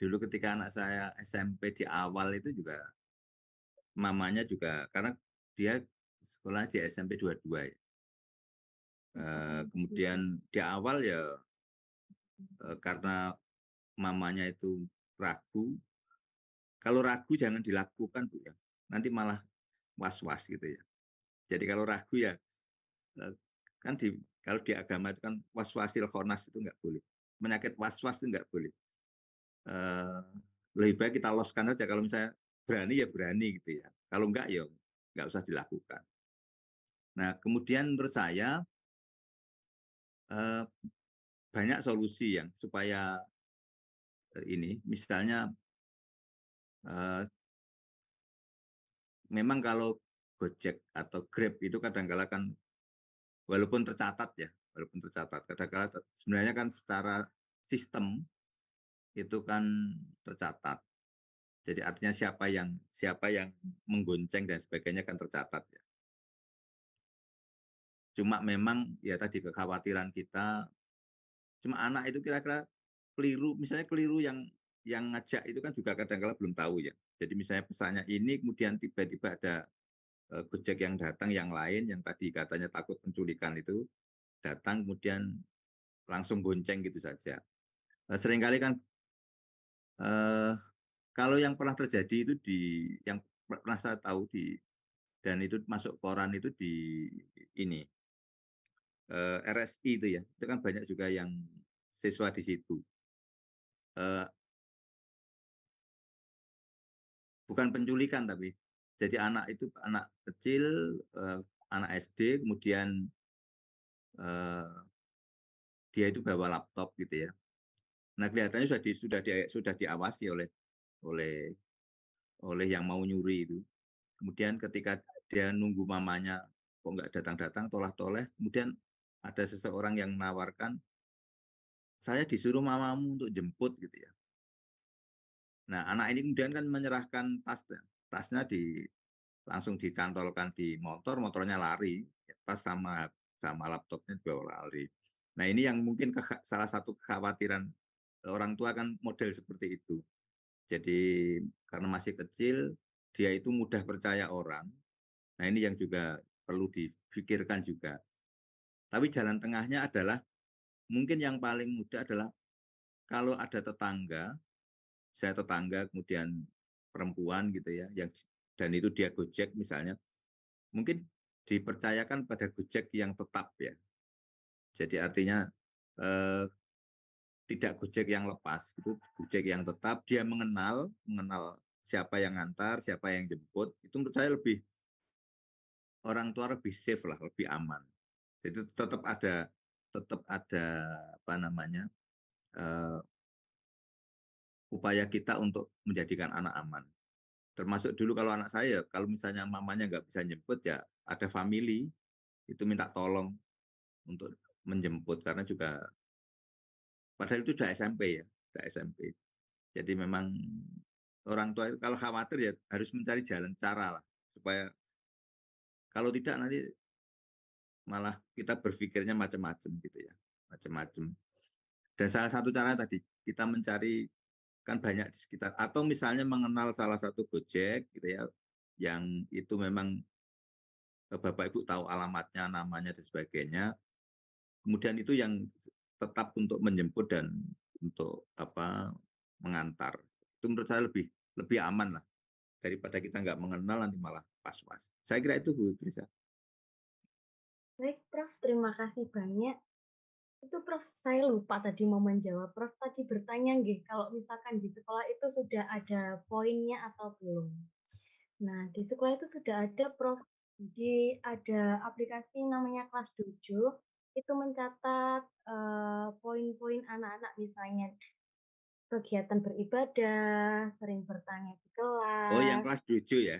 Dulu ketika anak saya SMP di awal itu juga mamanya juga karena dia sekolah di SMP 22 ya. Kemudian di awal ya karena mamanya itu ragu. Kalau ragu jangan dilakukan Bu ya. Nanti malah was-was gitu ya. Jadi kalau ragu ya kan kalau di agama itu kan waswasil khonas itu enggak boleh. Penyakit was-was itu enggak boleh. Lebih baik kita loskan saja. Kalau misalnya berani ya berani gitu ya. Kalau enggak ya enggak usah dilakukan. Nah, kemudian menurut saya banyak solusi yang supaya ini, misalnya memang kalau Gojek atau Grab itu kadang-kala kan walaupun tercatat ya, kadang-kala sebenarnya kan secara sistem itu kan tercatat. Jadi artinya siapa yang menggonceng dan sebagainya kan tercatat ya. Cuma memang ya tadi kekhawatiran kita, cuma anak itu kira-kira keliru, misalnya keliru yang ngajak itu kan juga kadang-kala belum tahu ya. Jadi misalnya pesannya ini, kemudian tiba-tiba ada Gojek yang datang yang lain, yang tadi katanya takut penculikan itu, datang kemudian langsung bonceng gitu saja. Seringkali kan kalau yang pernah terjadi itu yang pernah saya tahu dan itu masuk koran itu di ini RSI itu ya, itu kan banyak juga yang siswa di situ. Bukan penculikan tapi jadi anak kecil, anak SD, kemudian dia itu bawa laptop gitu ya. Nah kelihatannya sudah diawasi oleh yang mau nyuri itu. Kemudian ketika dia nunggu mamanya kok nggak datang-datang, toleh-toleh, kemudian ada seseorang yang menawarkan, saya disuruh mamamu untuk jemput gitu ya. Nah anak ini kemudian kan menyerahkan tasnya langsung dicantolkan di motornya lari, tas sama laptopnya dibawa lari. Nah ini yang mungkin salah satu kekhawatiran orang tua kan model seperti itu. Jadi karena masih kecil, dia itu mudah percaya orang. Nah ini yang juga perlu dipikirkan juga. Tapi jalan tengahnya adalah, mungkin yang paling mudah adalah kalau ada saya tetangga kemudian perempuan gitu ya, dan itu dia Gojek misalnya, mungkin dipercayakan pada Gojek yang tetap ya. Jadi artinya tidak Gojek yang lepas, itu Gojek yang tetap, dia mengenal siapa yang ngantar, siapa yang jemput, itu menurut saya orang tua lebih safe lah, lebih aman. Jadi tetap ada apa namanya upaya kita untuk menjadikan anak aman. Termasuk dulu kalau anak saya, kalau misalnya mamanya nggak bisa jemput ya ada family itu minta tolong untuk menjemput karena juga padahal itu sudah SMP ya, sudah SMP. Jadi memang orang tua itu kalau khawatir ya harus mencari jalan cara lah supaya kalau tidak nanti malah kita berpikirnya macam-macam gitu ya, macam-macam. Dan salah satu cara tadi kita mencari kan banyak di sekitar, atau misalnya mengenal salah satu Gojek gitu ya, yang itu memang Bapak Ibu tahu alamatnya, namanya dan sebagainya. Kemudian itu yang tetap untuk menjemput dan untuk mengantar. Itu menurut saya lebih aman lah daripada kita nggak mengenal nanti malah pas-pas. Saya kira itu Bu Trisa. Baik, Prof. Terima kasih banyak. Itu Prof, saya lupa tadi mau menjawab. Prof tadi bertanya nggih, kalau misalkan di sekolah itu sudah ada poinnya atau belum. Nah, di sekolah itu sudah ada, Prof. Jadi ada aplikasi namanya Kelas 7, itu mencatat poin-poin anak-anak, misalnya kegiatan beribadah, sering bertanya di Oh, yang kelas. kelas 7 ya?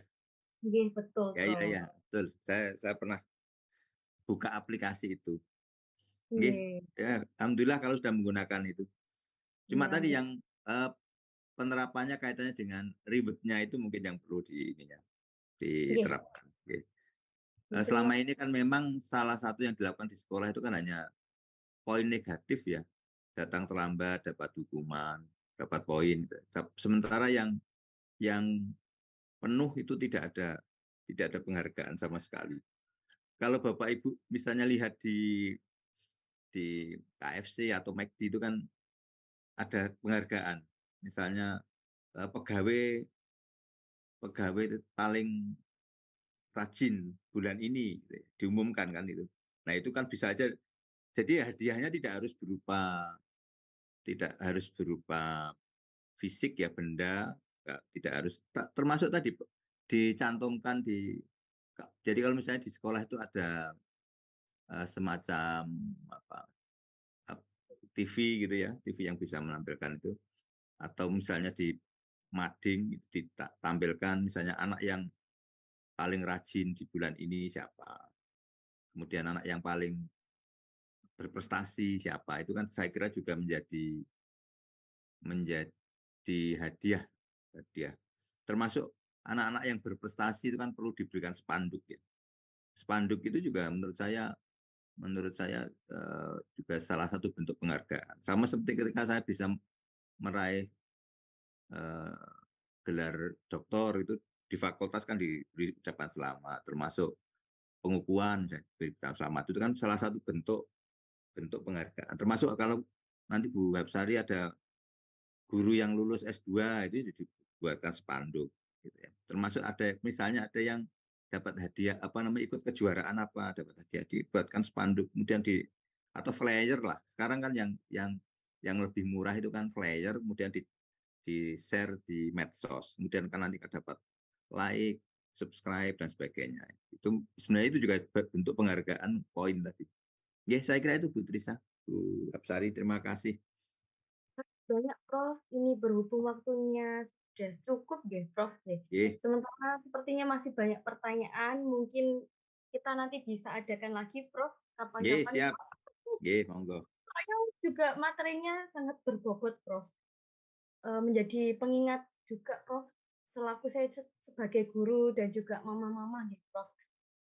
Nggih, betul, Ya, Prof. ya, betul. Saya pernah buka aplikasi itu. Nggih, Nggih, ya, alhamdulillah kalau sudah menggunakan itu. Cuma iya, tadi nggih. yang penerapannya kaitannya dengan ribetnya itu mungkin yang perlu Nggih, diterapkan. Nggih. itu Selama ini kan memang salah satu yang dilakukan di sekolah itu kan hanya poin negatif ya. Datang terlambat dapat hukuman, dapat poin. Sementara yang penuh itu tidak ada penghargaan sama sekali. Kalau Bapak Ibu misalnya lihat di KFC atau McD itu kan ada penghargaan. Misalnya pegawai paling rajin bulan ini gitu ya, diumumkan kan itu. Nah, itu kan bisa aja, jadi hadiahnya tidak harus berupa fisik ya, benda, tidak harus, termasuk tadi dicantumkan jadi kalau misalnya di sekolah itu ada semacam TV gitu ya, TV yang bisa menampilkan itu, atau misalnya di mading itu ditampilkan misalnya anak yang paling rajin di bulan ini siapa, kemudian anak yang paling berprestasi siapa, itu kan saya kira juga menjadi hadiah. Termasuk anak-anak yang berprestasi itu kan perlu diberikan spanduk ya. Spanduk itu juga menurut saya juga salah satu bentuk penghargaan. Sama seperti ketika saya bisa meraih gelar doktor itu di fakultas kan diberi ucapan selamat, termasuk pengukuhan ucapan selamat, itu kan salah satu bentuk penghargaan. Termasuk kalau nanti Bu Hapsari ada guru yang lulus S2 itu dibuatkan spanduk gitu ya. Termasuk ada misalnya ada yang dapat hadiah ikut kejuaraan dapat hadiah, dibuatkan spanduk kemudian atau flyer lah. Sekarang kan yang lebih murah itu kan flyer, kemudian di share di medsos, kemudian kan nanti dapat like, subscribe dan sebagainya. Itu sebenarnya itu juga bentuk penghargaan poin tadi. Ya, saya kira itu Bu Trisa, Bu Hapsari, terima kasih. banyak, Prof. Ini berhubung waktunya sudah cukup nggih, Prof, nggih. Oke, Sementara sepertinya masih banyak pertanyaan, mungkin kita nanti bisa adakan lagi, Prof, kapan-kapan. siap. Monggo. Soalnya juga materinya sangat berbobot, Prof. Menjadi pengingat juga, Prof, selaku saya sebagai guru dan juga mama-mama nih, Prof.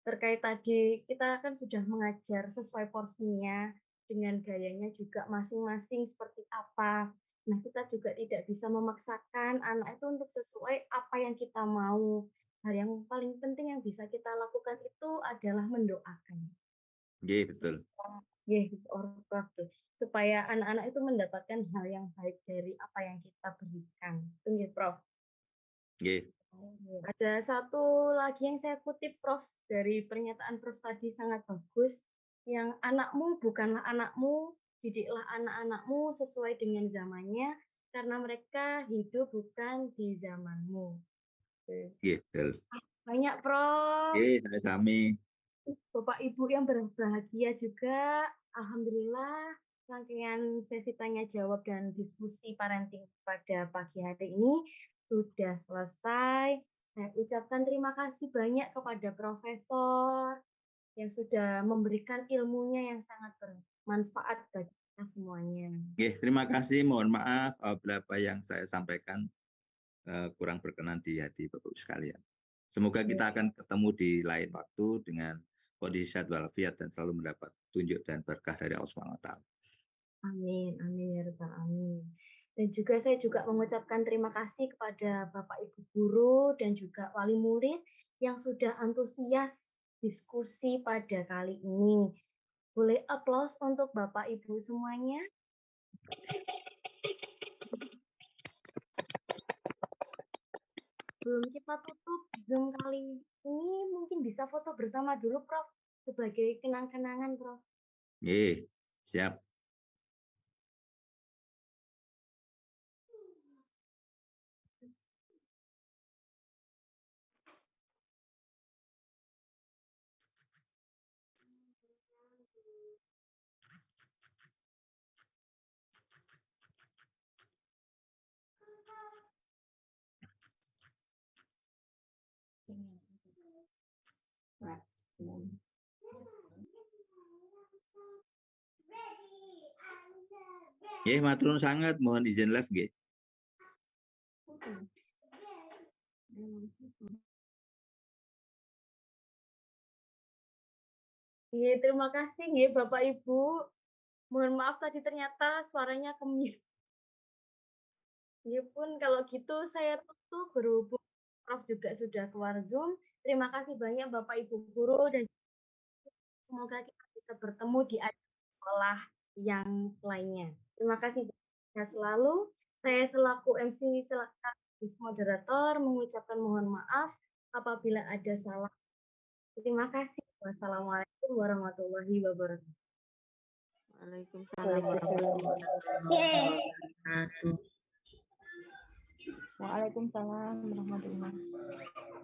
Terkait tadi kita kan sudah mengajar sesuai porsinya, dengan gayanya juga masing-masing seperti apa. Nah, kita juga tidak bisa memaksakan anak itu untuk sesuai apa yang kita mau. Hal yang paling penting yang bisa kita lakukan itu adalah mendoakan. Betul. Nggih, Prof, supaya anak-anak itu mendapatkan hal yang baik dari apa yang kita berikan. Itu nggih, Prof. Nggih. Ada satu lagi yang saya kutip, Prof, dari pernyataan Prof tadi sangat bagus, yang anakmu bukanlah anakmu, didiklah anak-anakmu sesuai dengan zamannya, karena mereka hidup bukan di zamanmu. Betul. Banyak, Prof. Sami-sami. Bapak Ibu yang berbahagia juga, alhamdulillah rangkaian sesi tanya jawab dan diskusi parenting pada pagi hari ini sudah selesai. Saya ucapkan terima kasih banyak kepada Profesor yang sudah memberikan ilmunya yang sangat bermanfaat bagi kita semuanya. Terima kasih. Mohon maaf apabila apa yang saya sampaikan kurang berkenan di hati Bapak Ibu sekalian. Semoga kita akan ketemu di lain waktu dengan kondisi sehat walafiat dan selalu mendapat tunjuk dan berkah dari Allah SWT. Amin, amin ya rabbal alamin. Dan juga saya juga mengucapkan terima kasih kepada Bapak Ibu guru dan juga wali murid yang sudah antusias diskusi pada kali ini. Boleh aplaus untuk Bapak Ibu semuanya? Sebelum kita tutup Zoom kali ini, mungkin bisa foto bersama dulu, Prof. Sebagai kenang-kenangan, Prof. Siap. Matur nuwun sangat, mohon izin live nggih. Terima kasih nggih Bapak Ibu. Mohon maaf tadi ternyata suaranya kemute. Pun kalau gitu saya tutup, berhubung Prof juga sudah keluar Zoom. Terima kasih banyak Bapak Ibu guru dan semoga kita bisa bertemu di sekolah yang lainnya. Terima kasih selalu. Saya selaku MC sekaligus moderator mengucapkan mohon maaf apabila ada salah. Terima kasih. Wassalamualaikum warahmatullahi wabarakatuh. Waalaikumsalam Waalaikumsalam warahmatullahi wabarakatuh.